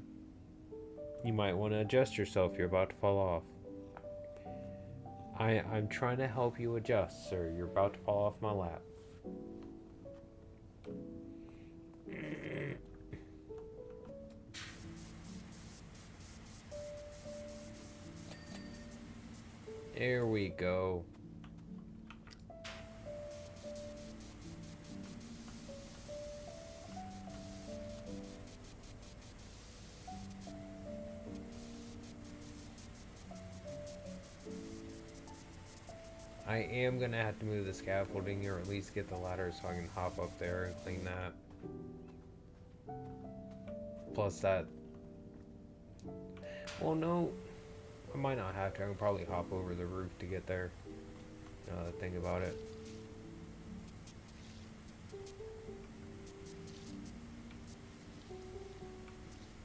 You might want to adjust yourself. You're about to fall off. I'm trying to help you adjust, sir. You're about to fall off my lap. There we go. I am gonna have to move the scaffolding or at least get the ladder so I can hop up there and clean that. Plus that Well, no, I might not have to. I can probably hop over the roof to get there. Think about it.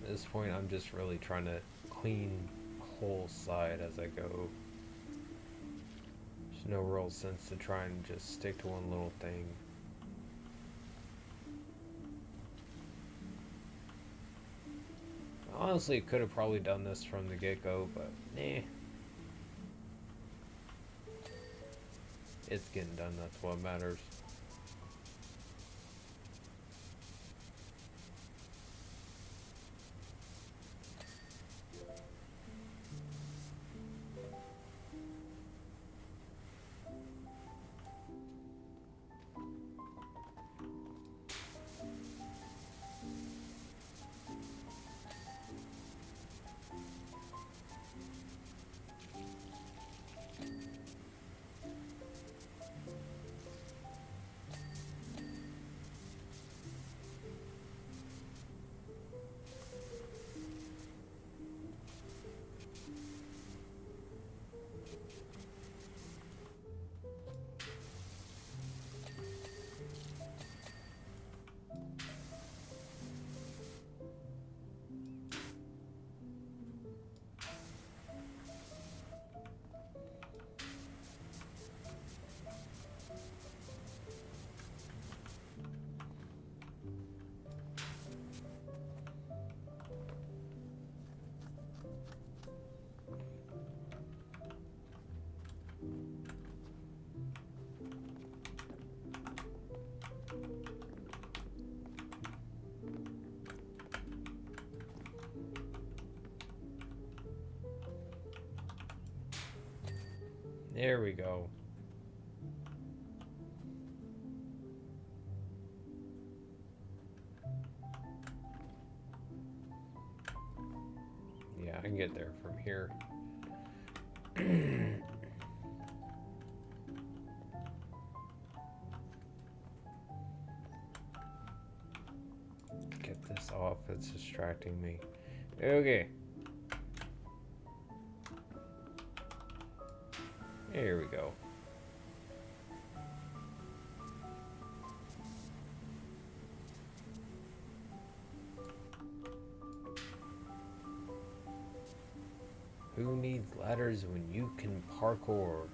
At this point, I'm just really trying to clean the whole side as I go. There's no real sense to try and just stick to one little thing. Honestly, could have probably done this from the get-go, but nah. It's getting done, that's what matters. There we go. Yeah, I can get there from here. Get this off, it's distracting me. Okay. There we go. Who needs ladders when you can parkour?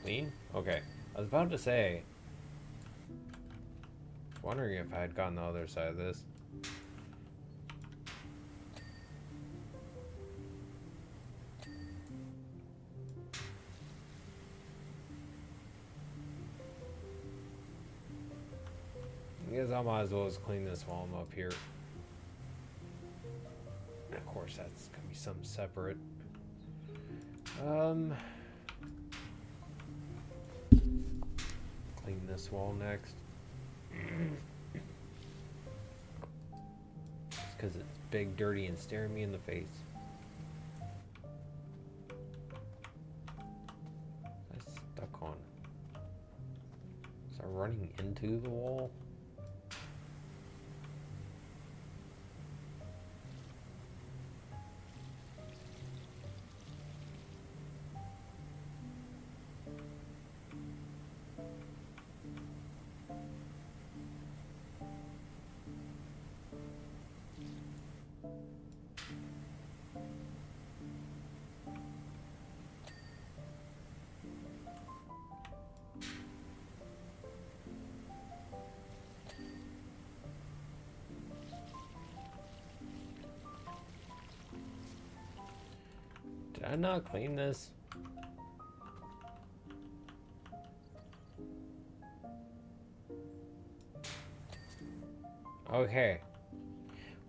Clean? Okay. I was about to say, wondering if I had gotten the other side of this. I guess I might as well just clean this while I'm up here. And of course, that's gonna be something separate. Clean this wall next. Just because it's big, dirty, and staring me in the face. That's stuck on. Is that running into the wall? Did I not clean this? Okay.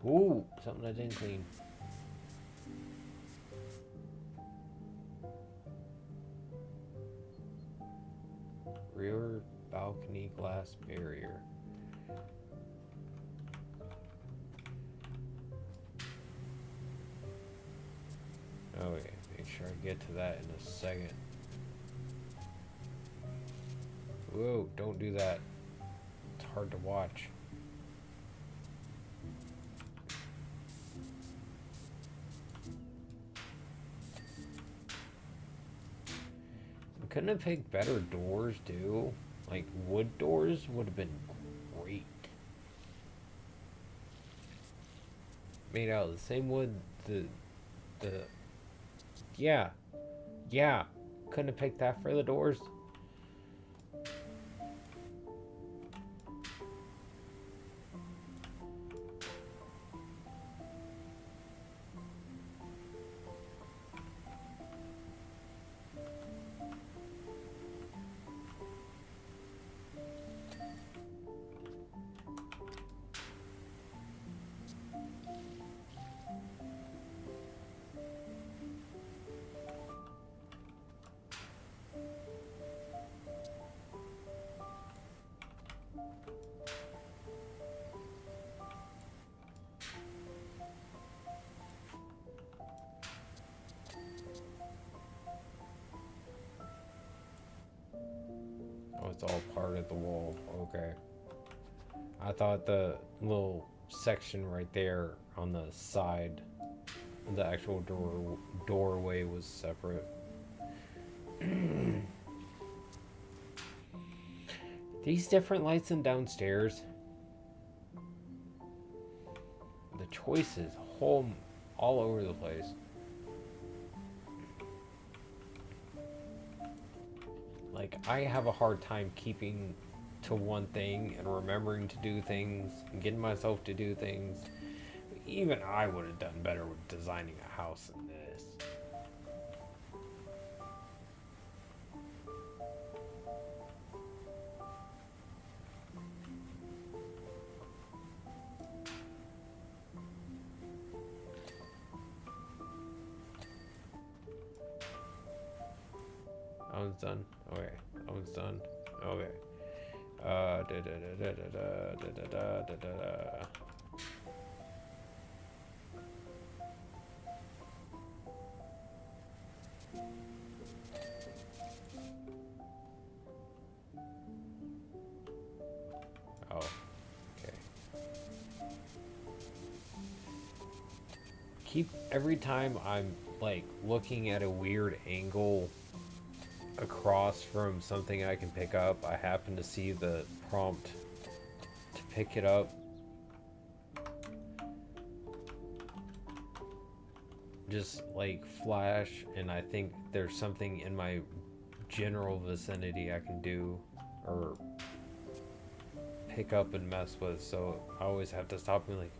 Ooh, something I didn't clean. Rear balcony glass barrier. Okay, make sure I get to that in a second. Whoa, don't do that. It's hard to watch. I couldn't have picked better doors, too. Like, wood doors would have been great. Made out of the same wood, the, yeah, yeah. Couldn't have picked that for the doors. Oh, it's all part of the wall. Okay. I thought the little section right there on the side, the actual doorway was separate. These different lights in downstairs. The choices, all over the place. Like, I have a hard time keeping to one thing and remembering to do things and getting myself to do things. Even I would have done better with designing a house than this. I was done. Okay. I was done. Okay. Da da da da da da da da da da. Oh, okay. Keep every time I'm like looking at a weird angle across from something I can pick up, I happen to see the prompt to pick it up. Just like flash, and I think there's something in my general vicinity I can do or pick up and mess with, so I always have to stop and like,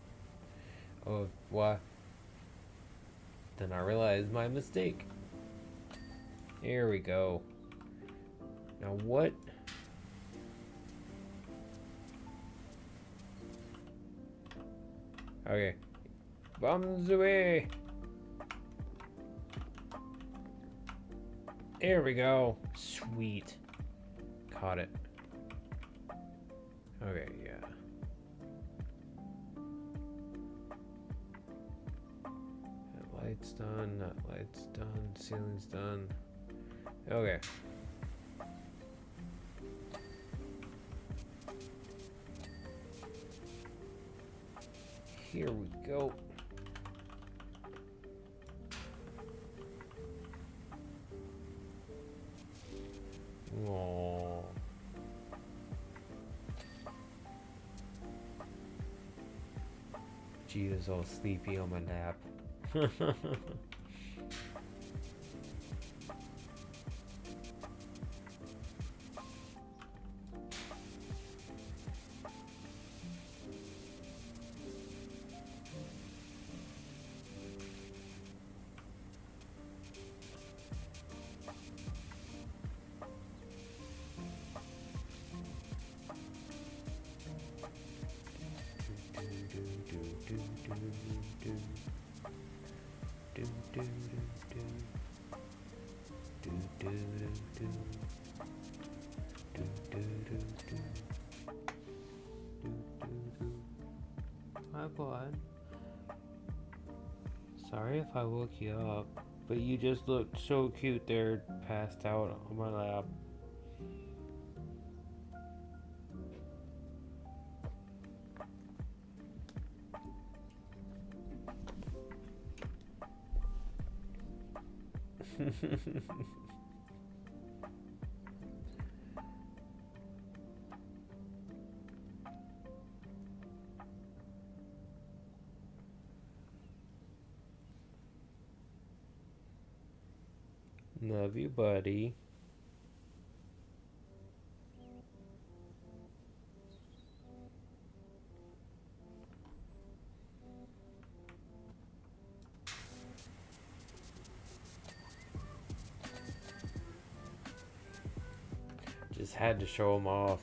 oh, what? Then I realize my mistake. Here we go. Now what? Okay. Bombs away! There we go. Sweet. Caught it. Okay, yeah. That light's done, that light's done, ceiling's done. Okay. Here we go. Aww. Jesus, all sleepy on my nap. Hi, bud. Sorry if I woke you up. But you just looked so cute there, passed out on my lap. Love you, buddy. Just had to show him off.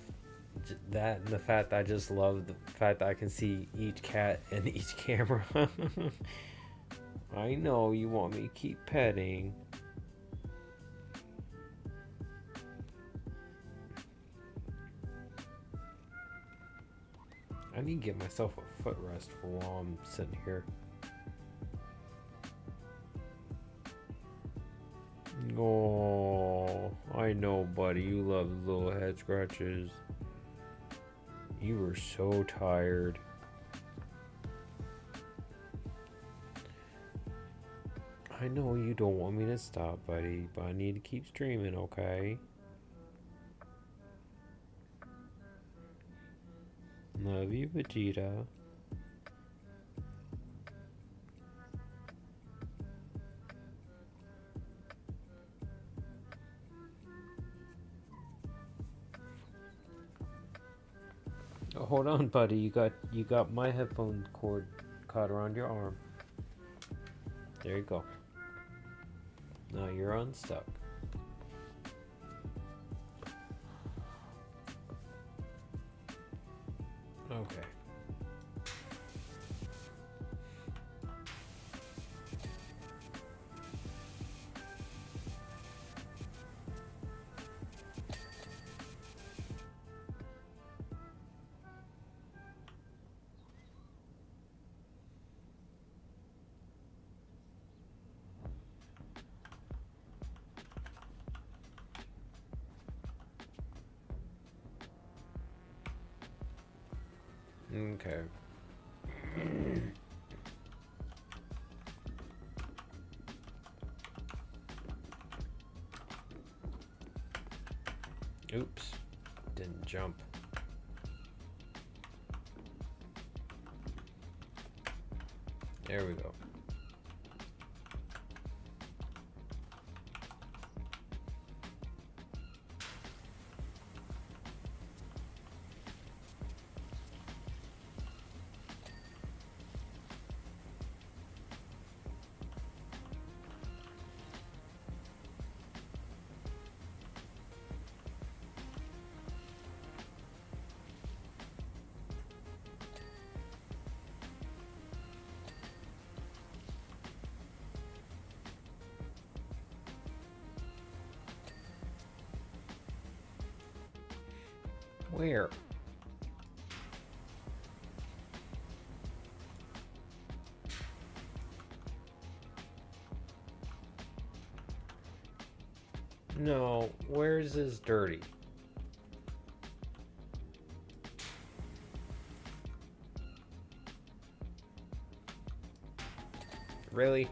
That and the fact that I just love the fact that I can see each cat in each camera. I know you want me to keep petting. I need to get myself a footrest for while I'm sitting here. Oh, I know, buddy. You love little head scratches. You were so tired. I know you don't want me to stop, buddy, but I need to keep streaming, okay? Love you, Vegeta. Oh, hold on, buddy. You got my headphone cord caught around your arm. There you go. Now you're unstuck. Okay. Okay. Oops. Didn't jump. There we go. Where? No, where's this dirty? Really?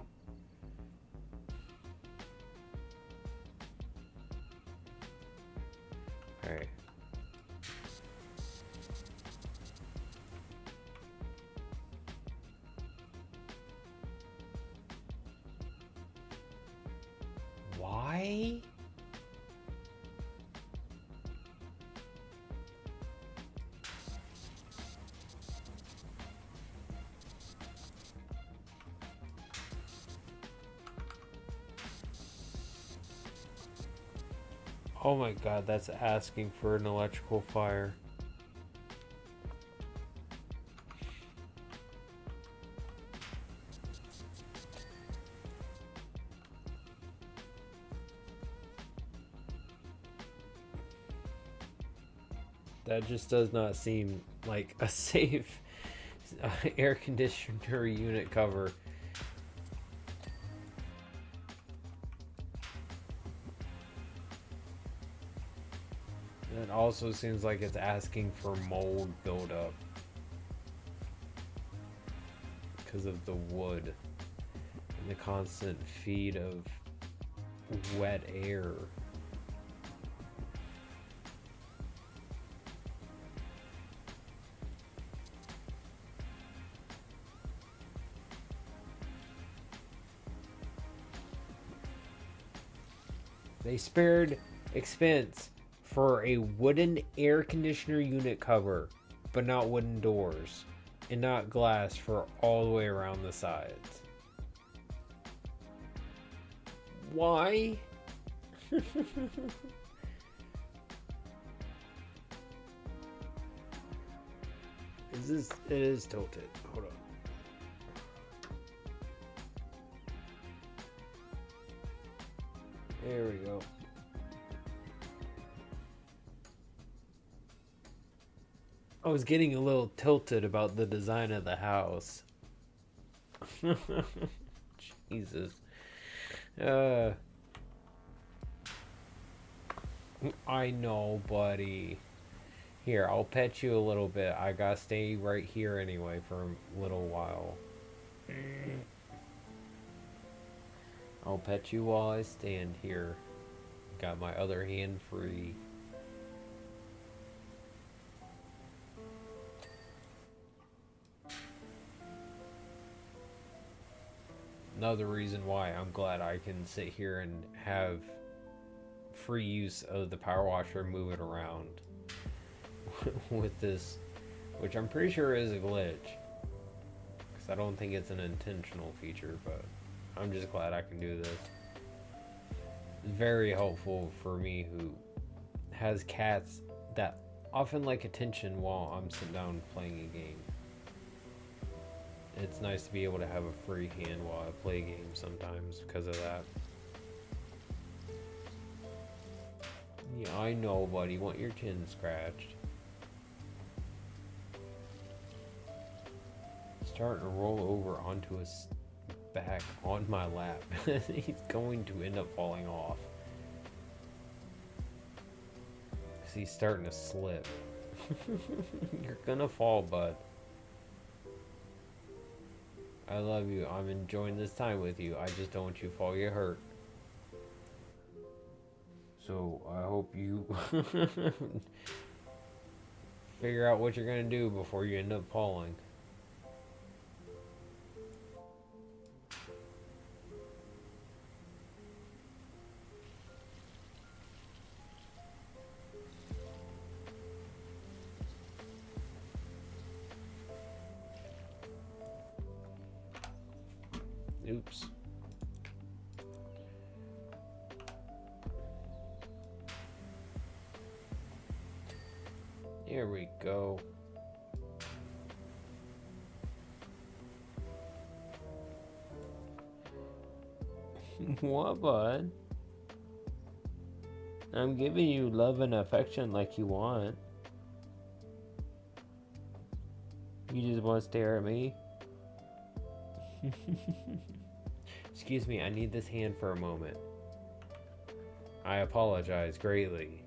Alright. Why? Oh my god, that's asking for an electrical fire. That just does not seem like a safe air conditioner unit cover. It also seems like it's asking for mold buildup because of the wood and the constant feed of wet air. They spared expense for a wooden air conditioner unit cover, but not wooden doors, and not glass for all the way around the sides. Why? It is tilted. Hold on. There we go. I was getting a little tilted about the design of the house. Jesus. I know, buddy. Here, I'll pet you a little bit. I gotta stay right here anyway for a little while. I'll pet you while I stand here. Got my other hand free. Another reason why I'm glad I can sit here and have free use of the power washer and move it around with this, which I'm pretty sure is a glitch, because I don't think it's an intentional feature, but I'm just glad I can do this. It's very helpful for me who has cats that often like attention while I'm sitting down playing a game. It's nice to be able to have a free hand while I play games sometimes because of that. Yeah, I know, buddy. Want your chin scratched. Starting to roll over onto his back on my lap. He's going to end up falling off. Because he's starting to slip. You're gonna fall, bud. I love you. I'm enjoying this time with you. I just don't want you to fall, get hurt. So I hope you figure out what you're gonna do before you end up falling. Oops. Here we go. What, bud? I'm giving you love and affection like you want. You just want to stare at me? Excuse me, I need this hand for a moment. I apologize greatly.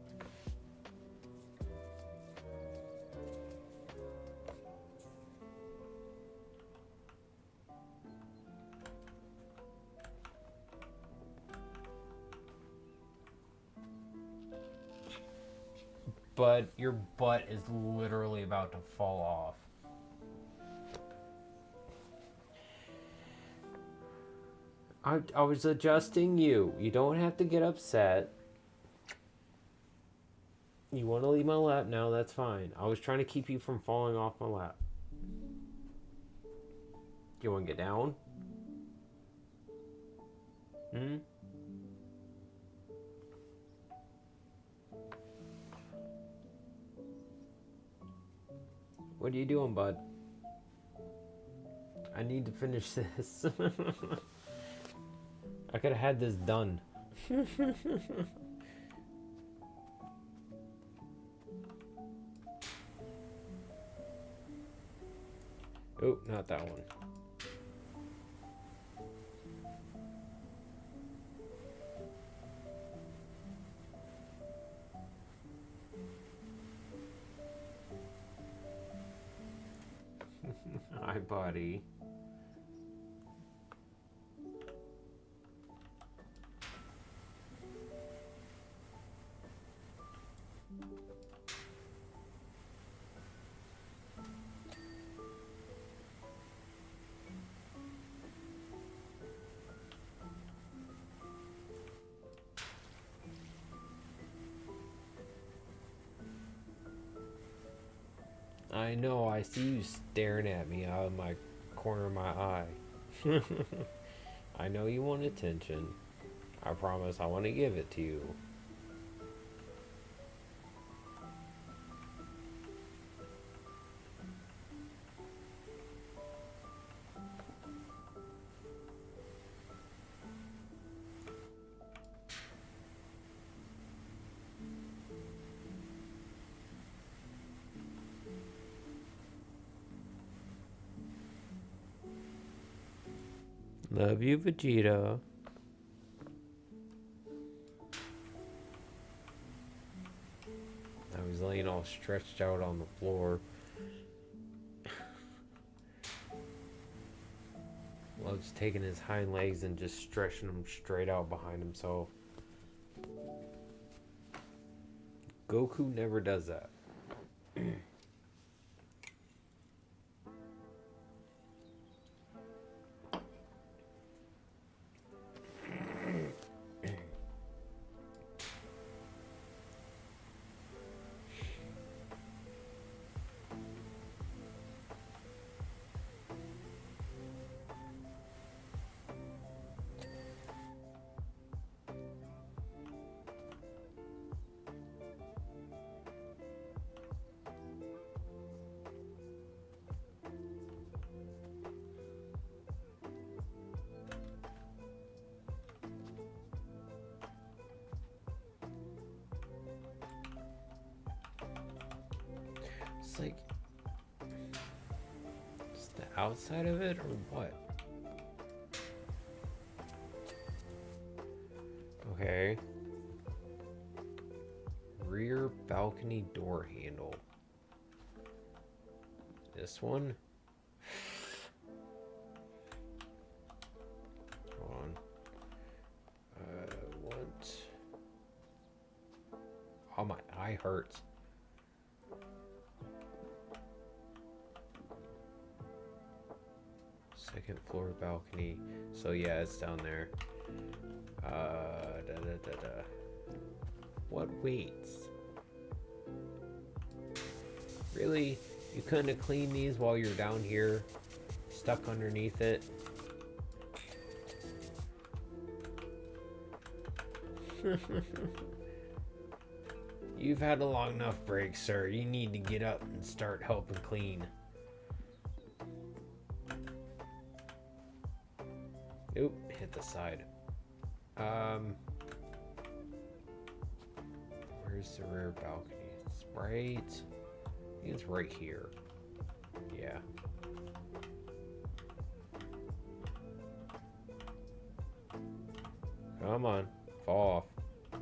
But your butt is literally about to fall off. I was adjusting you. You don't have to get upset. You want to leave my lap now, that's fine. I was trying to keep you from falling off my lap. You want to get down? Hmm? What are you doing, bud? I need to finish this. I could have had this done. Oh, not that one. Hi, buddy. I know, I see you staring at me out of my corner of my eye. I know you want attention. I promise I want to give it to you. Love you, Vegeta. I was laying all stretched out on the floor. Love's taking his hind legs and just stretching them straight out behind himself. Goku never does that. It's like, just the outside of it or what? Okay. Rear balcony door handle. This one? Hold on. What? Oh, my eye hurts. Second floor balcony. So yeah, it's down there. What weights? Really? You couldn't have cleaned these while you're down here, stuck underneath it? You've had a long enough break, sir. You need to get up and start helping clean. Oop, hit the side. Where's the rear balcony? It's right... I think it's right here. Yeah. Come on. Fall off.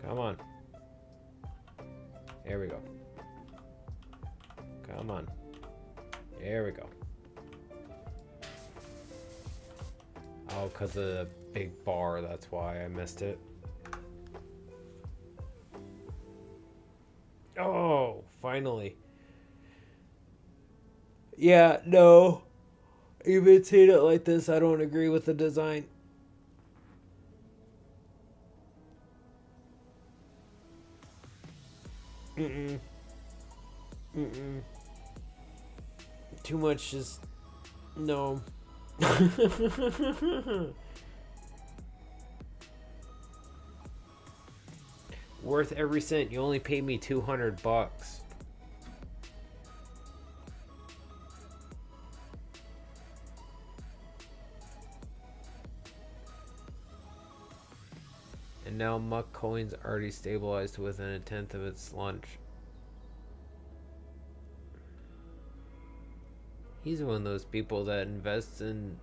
Come on. There we go. Come on. There we go. Oh, because of the big bar, that's why I missed it. Oh, finally. Yeah, no. Even seeing it like this, I don't agree with the design. Mm-mm. Mm-mm. Too much just... No. Worth every cent. You only paid me $200. And now Muck Coin's already stabilized to within a tenth of its lunch. He's one of those people that invests in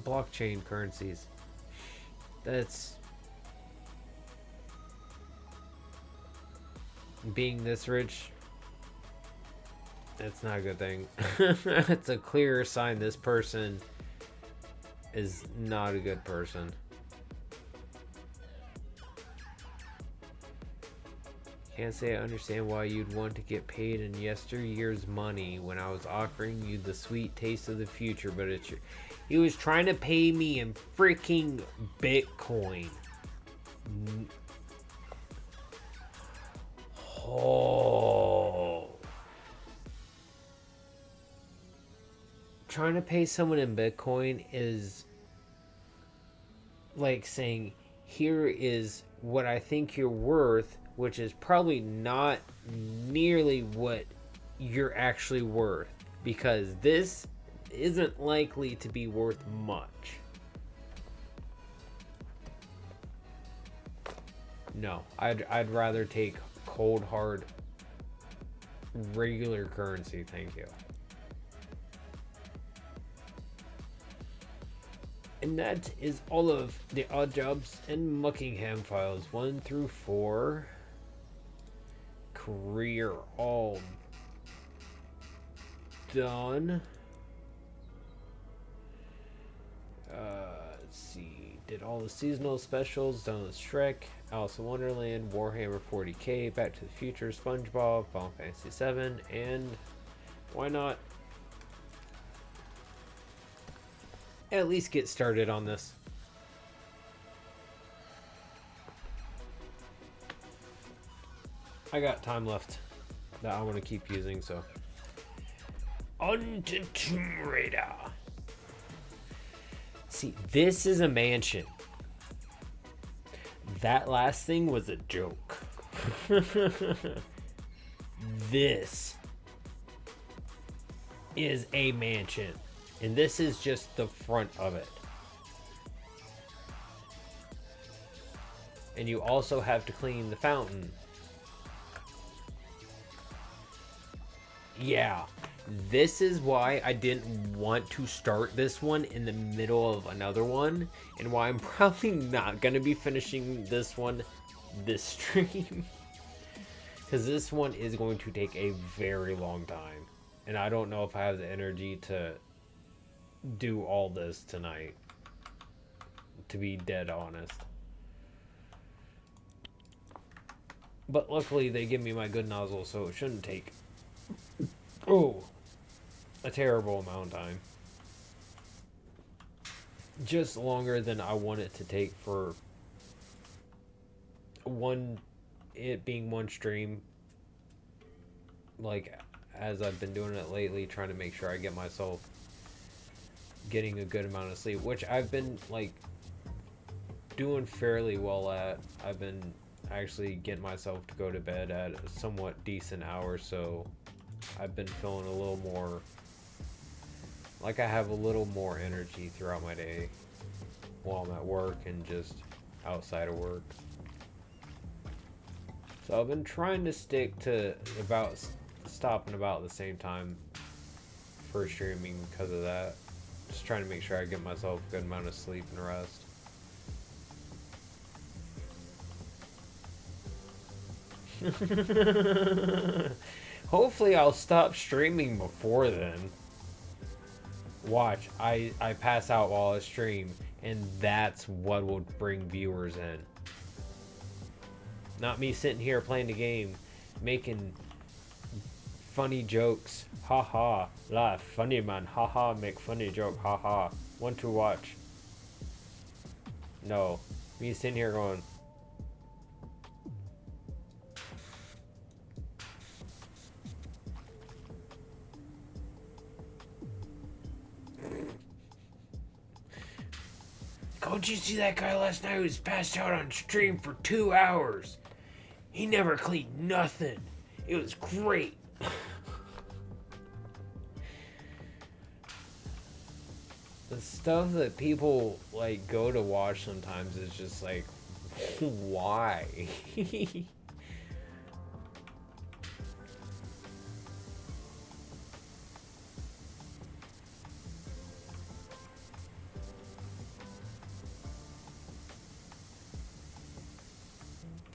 blockchain currencies. That's... Being this rich, That's not a good thing. It's a clear sign this person is not a good person. Can't say I understand why you'd want to get paid in yesteryear's money when I was offering you the sweet taste of the future, but it's your... He was trying to pay me in freaking Bitcoin. Oh. Trying to pay someone in Bitcoin is like saying, here is what I think you're worth, which is probably not nearly what you're actually worth, because this isn't likely to be worth much. No, I'd rather take cold hard regular currency, thank you. And that is all of the Odd Jobs and Muckingham files 1 through 4. Career all done. Let's see. Did all the seasonal specials. Done with Shrek, Alice in Wonderland, Warhammer 40k, Back to the Future, SpongeBob, Final Fantasy 7, and why not at least get started on this. I got time left that I want to keep using, so on to Tomb Raider. See, this is a mansion. That last thing was a joke. This is a mansion, and this is just the front of it. And you also have to clean the fountain. Yeah, this is why I didn't want to start this one in the middle of another one, and why I'm probably not going to be finishing this one this stream. Because this one is going to take a very long time, and I don't know if I have the energy to do all this tonight, to be dead honest. But luckily they give me my good nozzle, so it shouldn't take a terrible amount of time. Just longer than I want it to take for it being one stream, like as I've been doing it lately, trying to make sure I get myself getting a good amount of sleep, which I've been like doing fairly well at. I've been actually getting myself to go to bed at a somewhat decent hour, so I've been feeling a little more like I have a little more energy throughout my day while I'm at work and just outside of work. So I've been trying to stick to about stopping about the same time for streaming because of that. Just trying to make sure I get myself a good amount of sleep and rest. Hopefully I'll stop streaming before then. Watch, I pass out while I stream, and that's what will bring viewers in. Not me sitting here playing the game, making funny jokes. Ha ha, laugh, funny man, ha ha, make funny joke, ha ha. Want to watch? No, me sitting here going, don't you see that guy last night who was passed out on stream for 2 hours? He never cleaned nothing. It was great. The stuff that people like go to watch sometimes is just like, why?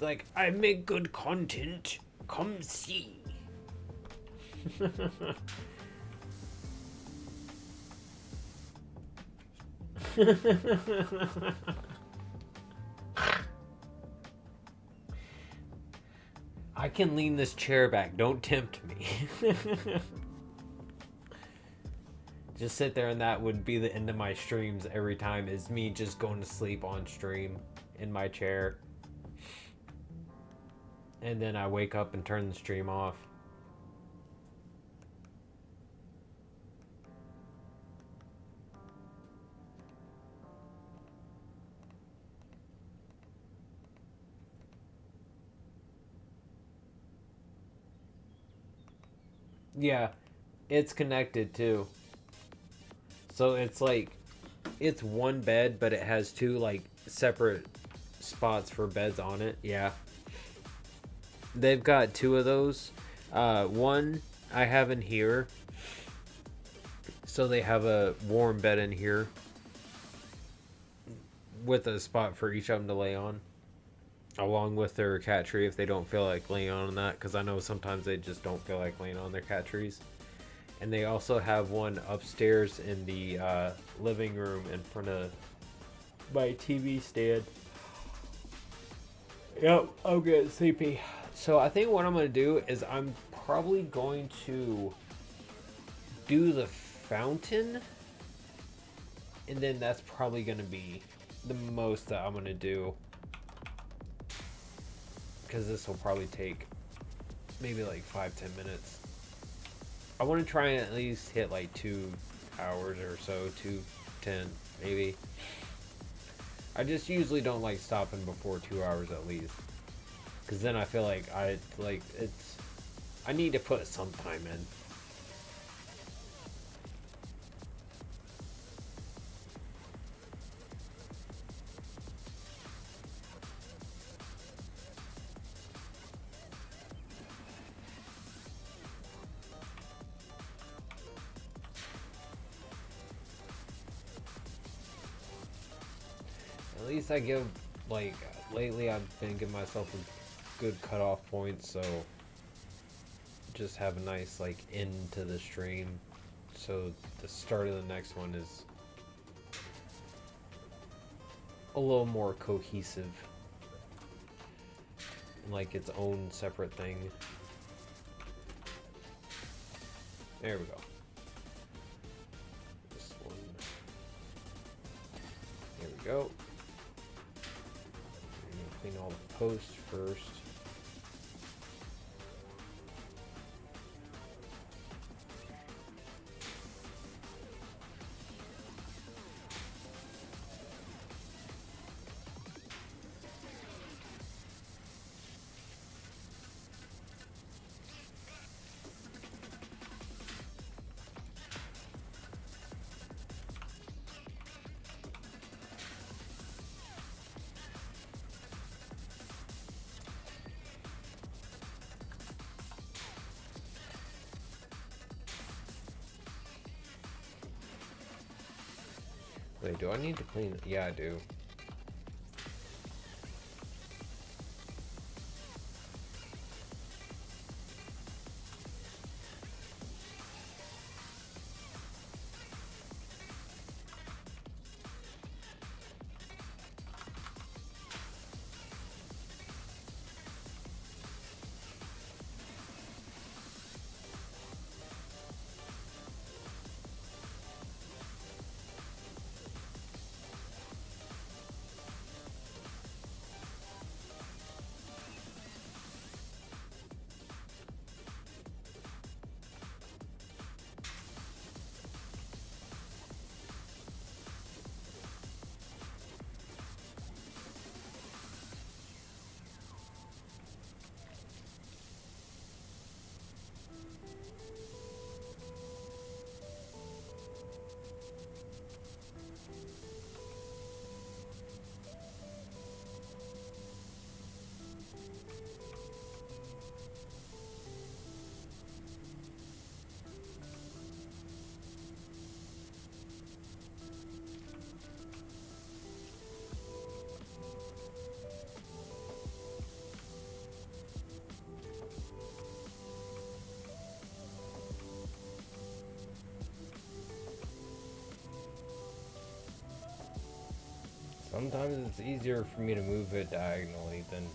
Like, I make good content. Come see. I can lean this chair back. Don't tempt me. Just sit there and that would be the end of my streams every time, is me just going to sleep on stream in my chair. And then I wake up and turn the stream off. Yeah, it's connected too. So it's like, it's one bed, but it has two like separate spots for beds on it. Yeah. They've got two of those. One I have in here. So they have a warm bed in here with a spot for each of them to lay on, along with their cat tree if they don't feel like laying on that, because I know sometimes they just don't feel like laying on their cat trees. And they also have one upstairs in the living room in front of my TV stand. Yep, I'm getting sleepy. So I think what I'm going to do is I'm probably going to do the fountain. And then that's probably going to be the most that I'm going to do. Because this will probably take maybe like 5-10 minutes. I want to try and at least hit like 2 hours or so, 2:10 maybe. I just usually don't like stopping before 2 hours at least, because then I feel like I need to put some time in. At least I give, like, lately I've been giving myself a good cutoff point, so just have a nice, like, end to the stream, so the start of the next one is a little more cohesive, and like its own separate thing. There we go. This one. There we go. Clean all the posts first. Wait, do I need to clean it? Yeah, I do. Sometimes it's easier for me to move it diagonally than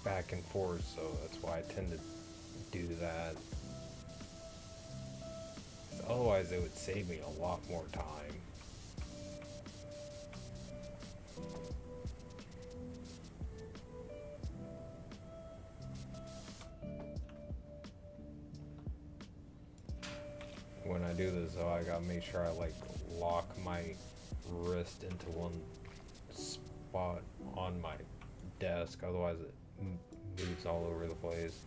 back and forth, so that's why I tend to do that. 'Cause otherwise, it would save me a lot more time. When I do this, though, I gotta make sure I like lock my wrist into one spot on my desk, otherwise it moves all over the place.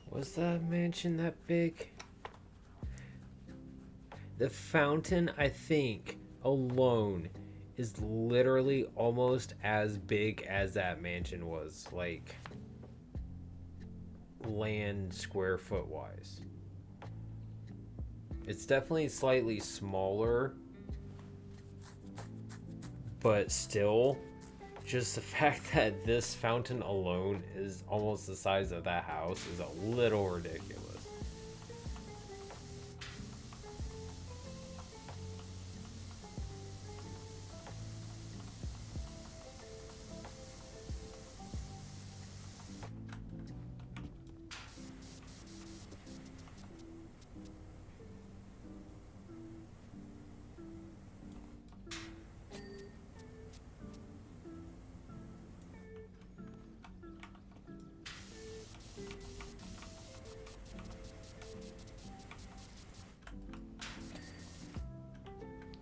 Was the mansion that big? The fountain, I think, alone is literally almost as big as that mansion was, like land square foot wise. It's definitely slightly smaller, but still, just the fact that this fountain alone is almost the size of that house is a little ridiculous.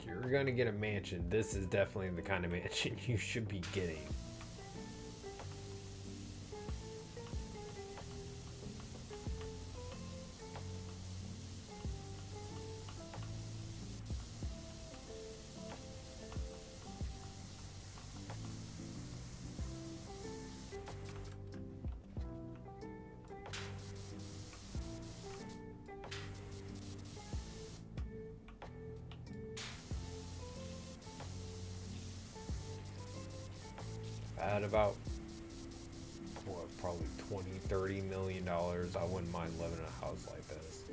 You're gonna get a mansion. This is definitely the kind of mansion you should be getting. At about what, probably 20-30 million dollars, I wouldn't mind living in a house like this.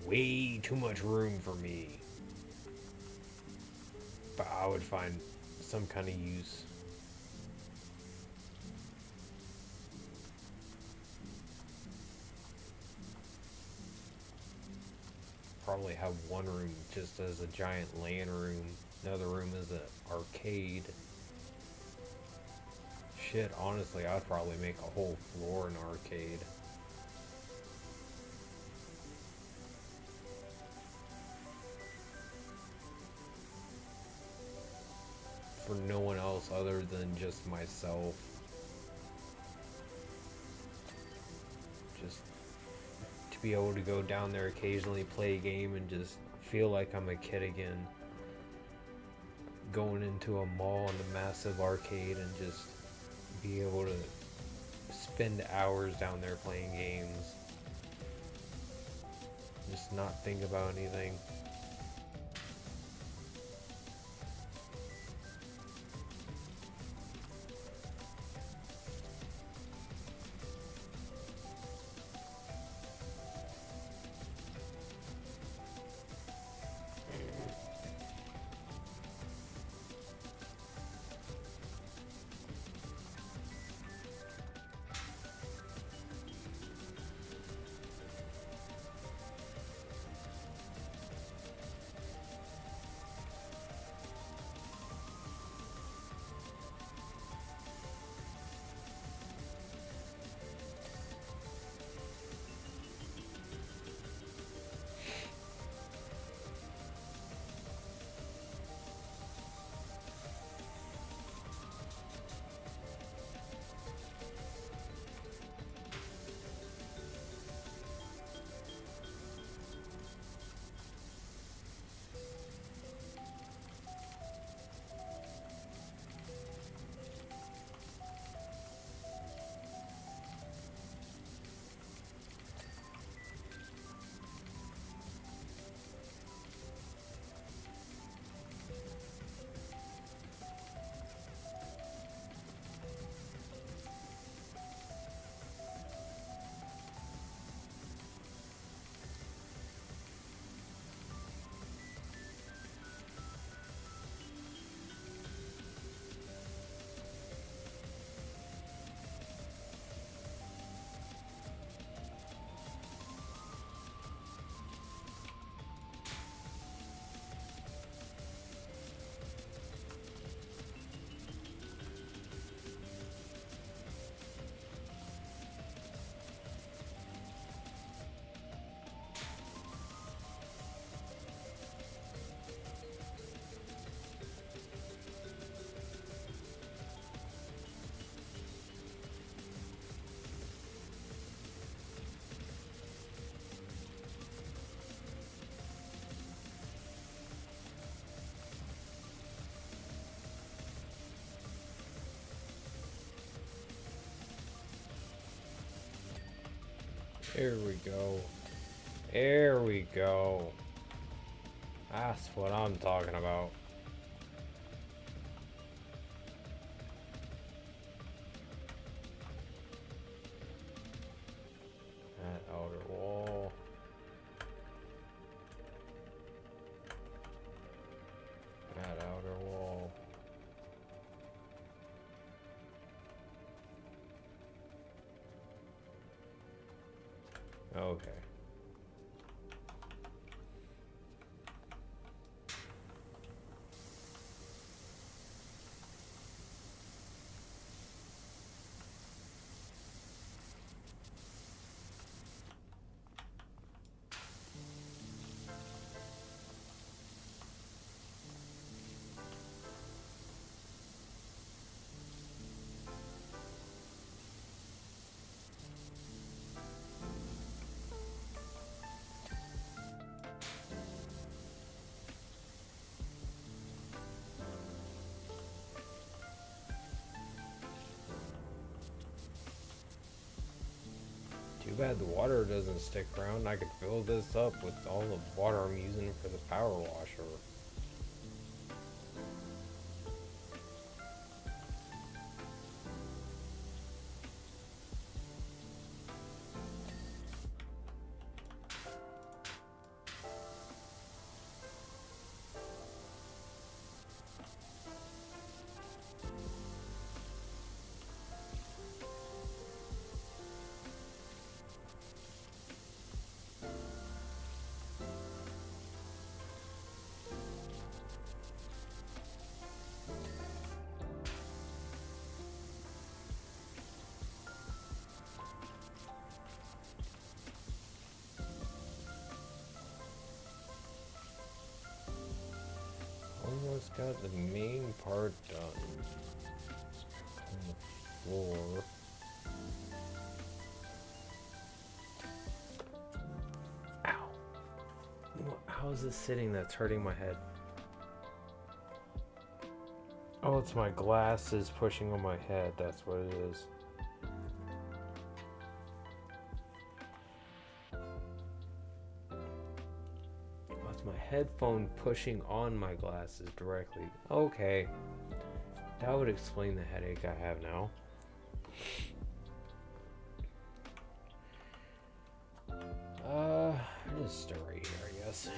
Way too much room for me, but I would find some kind of use. Probably have one room just as a giant LAN room, another room is an arcade. Shit, honestly, I'd probably make a whole floor an arcade. For no one else other than just myself. Just to be able to go down there occasionally, play a game, and just feel like I'm a kid again. Going into a mall and a massive arcade and just be able to spend hours down there playing games. Just not think about anything. There we go. There we go. That's what I'm talking about. That outer wall. That outer wall. Okay. Too bad the water doesn't stick around. I could fill this up with all the water I'm using for the power washer. Almost got the main part done. On the floor. Ow. How is this sitting that's hurting my head? Oh, it's my glasses pushing on my head. That's what it is. Oh, it's my headphone pushing on my glasses directly. Okay. That would explain the headache I have now. Just start right here, I guess.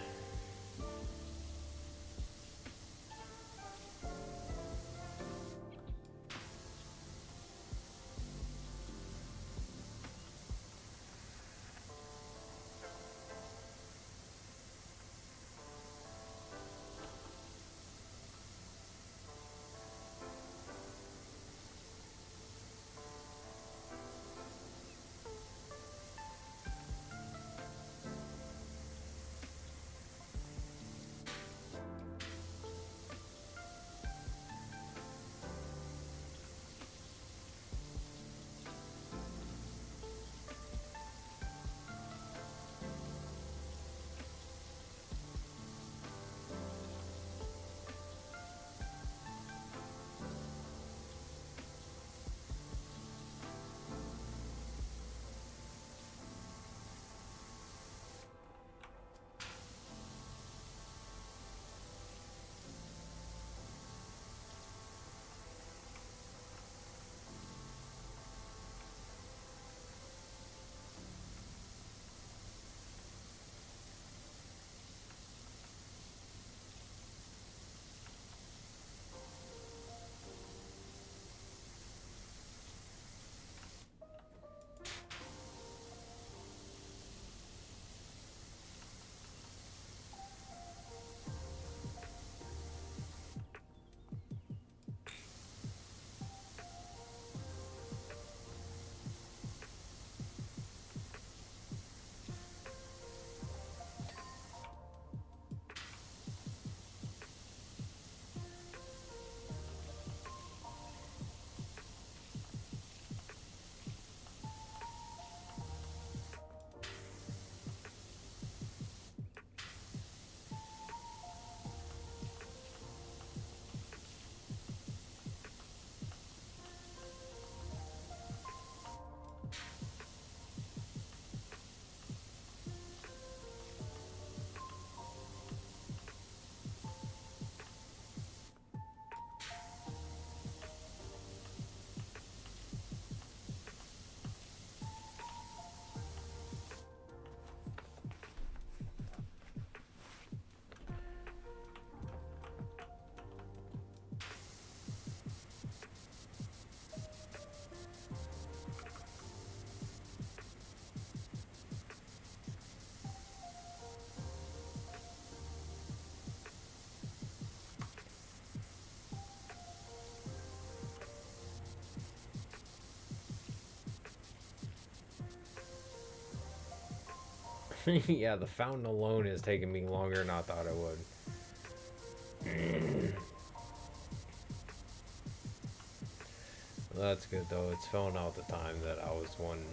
Yeah, the fountain alone is taking me longer than I thought it would. Well, that's good though. It's filling out the time that I was wanting.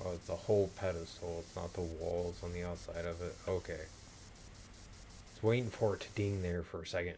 Oh, it's a whole pedestal. It's not the walls on the outside of it. Okay. I was waiting for it to ding there for a second.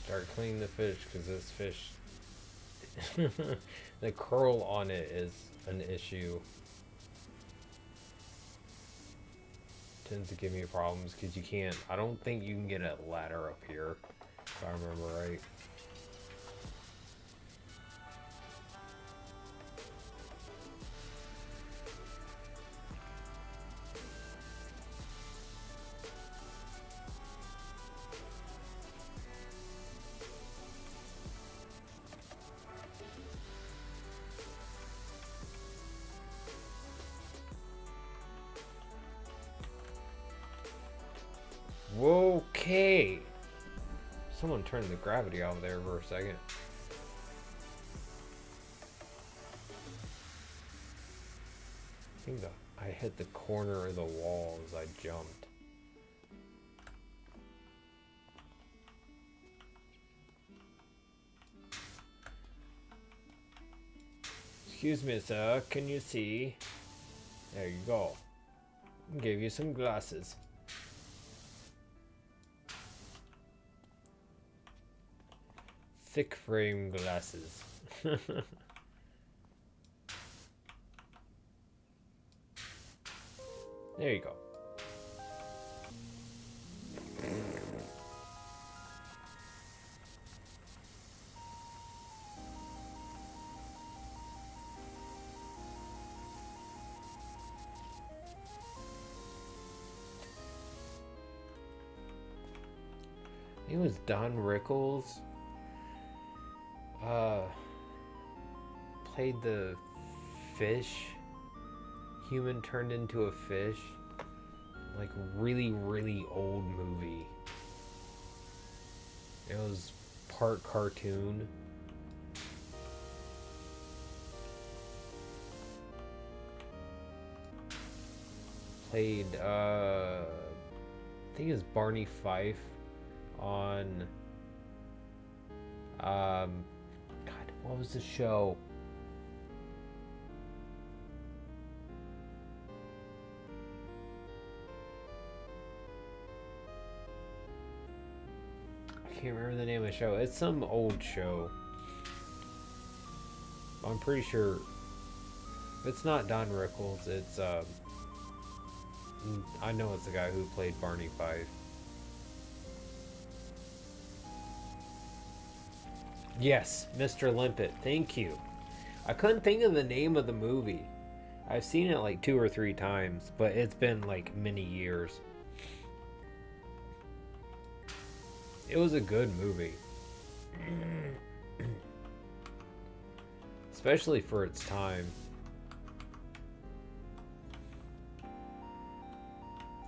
Start cleaning the fish because this fish, the curl on it is an issue. Tends to give me problems because you can't. I don't think you can get a ladder up here, if I remember right. Okay. Someone turned the gravity off there for a second. I think I hit the corner of the wall as I jumped. Excuse me, sir. Can you see? There you go. Gave you some glasses. Thick frame glasses. There you go. It was Don Rickles. Played the fish. Human turned into a fish. Like really, really old movie. It was part cartoon. Played I think it was Barney Fife on God, what was the show? I can't remember the name of the show. It's some old show. I'm pretty sure it's not Don Rickles. It's I know it's the guy who played Barney Fife. Yes, Mr. Limpet. Thank you. I couldn't think of the name of the movie. I've seen it like 2 or 3 times, but it's been like many years. It was a good movie. Especially for its time.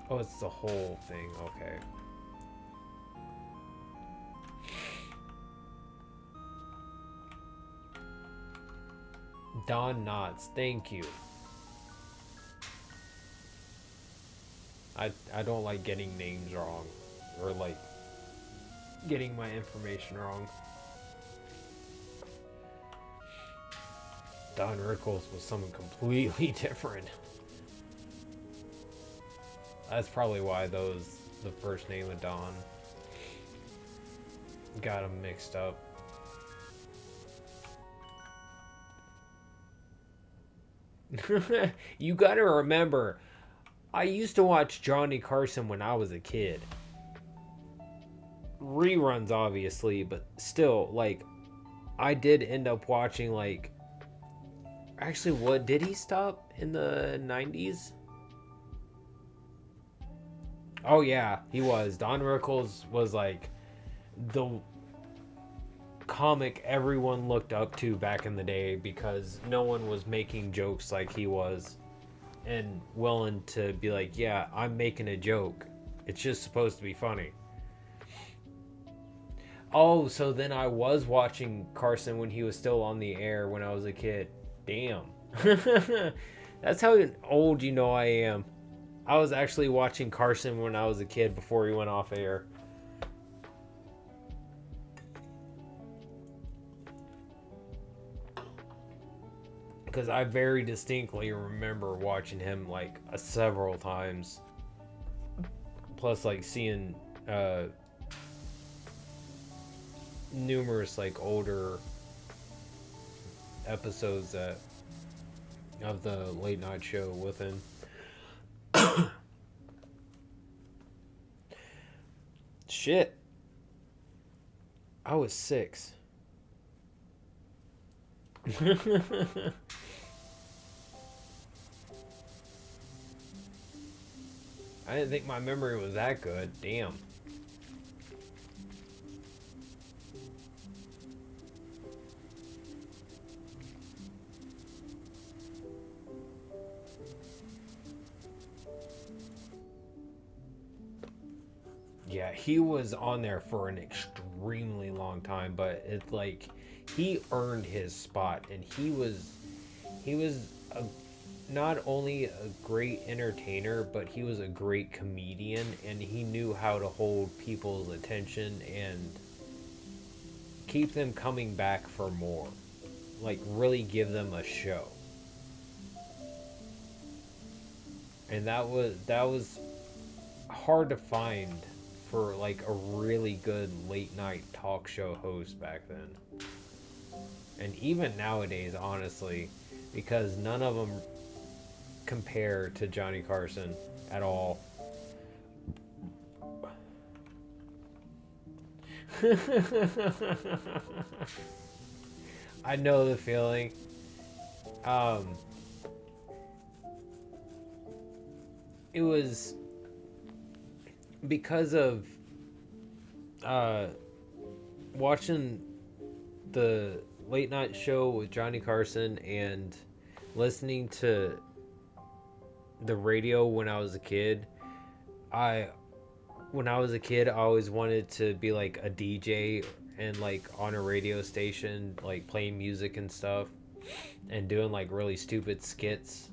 Oh, it's the whole thing. Okay. Don Knotts, thank you. I don't like getting names wrong, or like getting my information wrong. Don Rickles was someone completely different. That's probably why the first name of Don got them mixed up. You gotta remember, I used to watch Johnny Carson when I was a kid. Reruns, obviously, but still, like, I did end up watching, like, actually, what, did he stop in the 90s? Oh, yeah, he was. Don Rickles was, like, the comic everyone looked up to back in the day because no one was making jokes like he was and willing to be like, yeah, I'm making a joke. It's just supposed to be funny. Oh, so then I was watching Carson when he was still on the air when I was a kid. Damn. That's how old you know I am. I was actually watching Carson when I was a kid before he went off air. Because I very distinctly remember watching him like several times. Plus, like, seeing numerous like older episodes of the late night show with him. Shit. I was 6. I didn't think my memory was that good. Damn. Yeah, he was on there for an extremely long time, but it's like he earned his spot, and he was not only a great entertainer, but he was a great comedian, and he knew how to hold people's attention and keep them coming back for more. Like, really give them a show. And that was hard to find for like a really good late night talk show host back then. And even nowadays, honestly, because none of them compare to Johnny Carson at all. I know the feeling. It was because of watching the late night show with Johnny Carson and listening to the radio when I was a kid. When I was a kid, I always wanted to be like a DJ and like on a radio station, like playing music and stuff and doing like really stupid skits.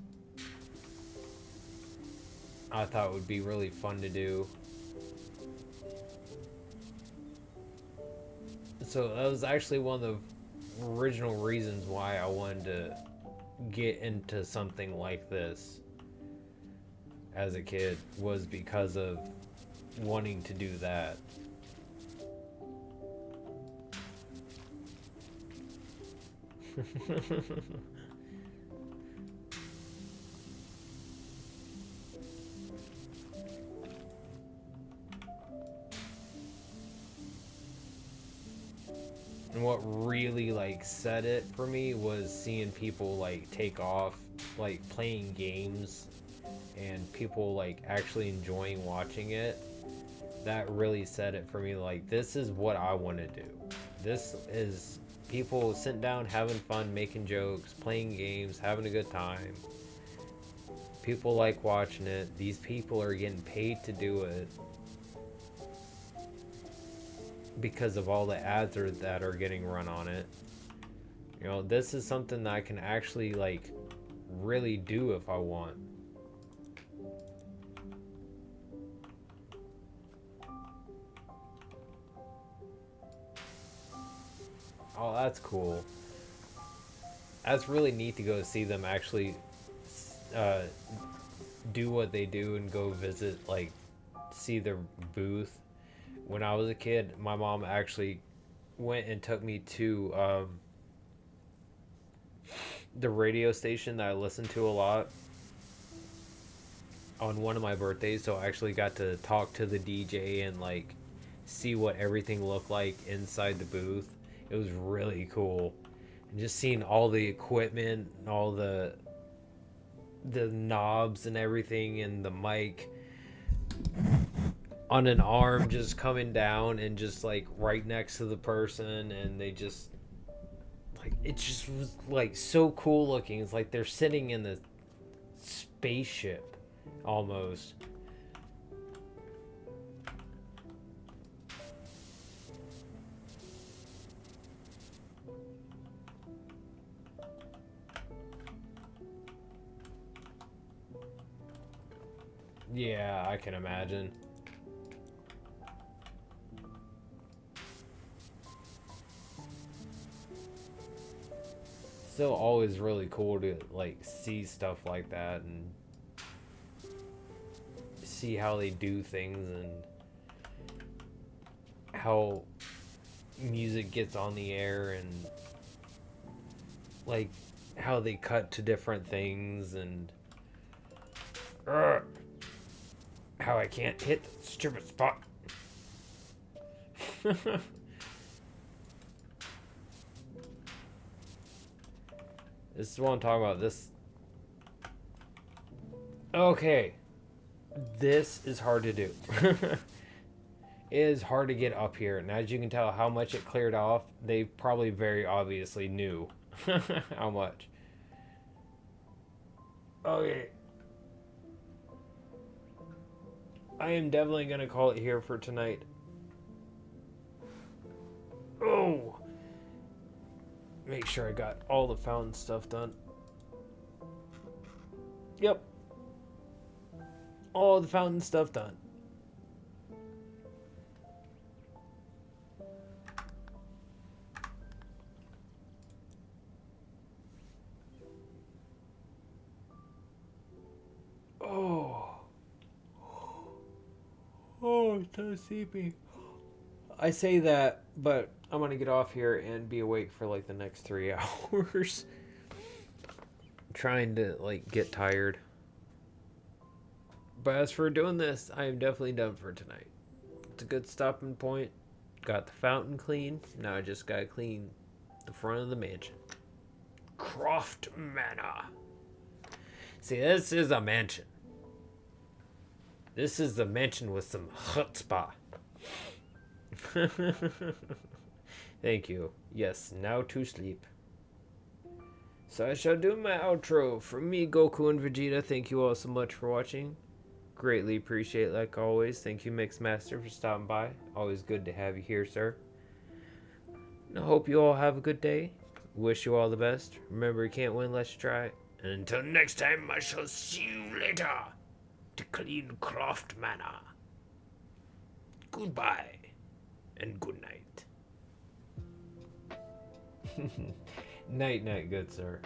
I thought it would be really fun to do. So that was actually one of the original reasons why I wanted to get into something like this as a kid, was because of wanting to do that. And what really like set it for me was seeing people like take off, like playing games, and people like actually enjoying watching it. That really set it for me, like, this is what I want to do. This is people sitting down, having fun, making jokes, playing games, having a good time. People like watching it. These people are getting paid to do it because of all the ads that are getting run on it. You know, this is something that I can actually like really do if I want. Oh, that's cool. That's really neat to go see them actually uh, do what they do and go visit, like, see their booth. When I was a kid, my mom actually went and took me to the radio station that I listened to a lot on one of my birthdays. So I actually got to talk to the DJ and like see what everything looked like inside the booth. It was really cool. And just seeing all the equipment, all the knobs and everything, and the mic on an arm just coming down and just like right next to the person, and they just like, it just was like so cool looking. It's like they're sitting in the spaceship almost. Yeah, I can imagine. Still always really cool to like see stuff like that and see how they do things and how music gets on the air and like how they cut to different things and how I can't hit the stupid spot. This is what I'm talking about. This. Okay. This is hard to do. It is hard to get up here. And as you can tell how much it cleared off, they probably very obviously knew how much. Okay. I am definitely going to call it here for tonight. Oh! Make sure I got all the fountain stuff done. Yep. All the fountain stuff done. Oh, it's so sleepy. I say that, but I'm gonna get off here and be awake for like the next 3 hours. Trying to like get tired. But as for doing this, I am definitely done for tonight. It's a good stopping point. Got the fountain clean. Now I just gotta clean the front of the mansion. Croft Manor. See, this is a mansion. This is a mansion with some chutzpah. Thank you. Yes, now to sleep. So I shall do my outro. From me, Goku and Vegeta, thank you all so much for watching. Greatly appreciate, like always. Thank you, Mixmaster, for stopping by. Always good to have you here, sir. I hope you all have a good day. Wish you all the best. Remember, you can't win unless you try. And until next time, I shall see you later to clean Croft Manor. Goodbye and good night. Night, night, good sir.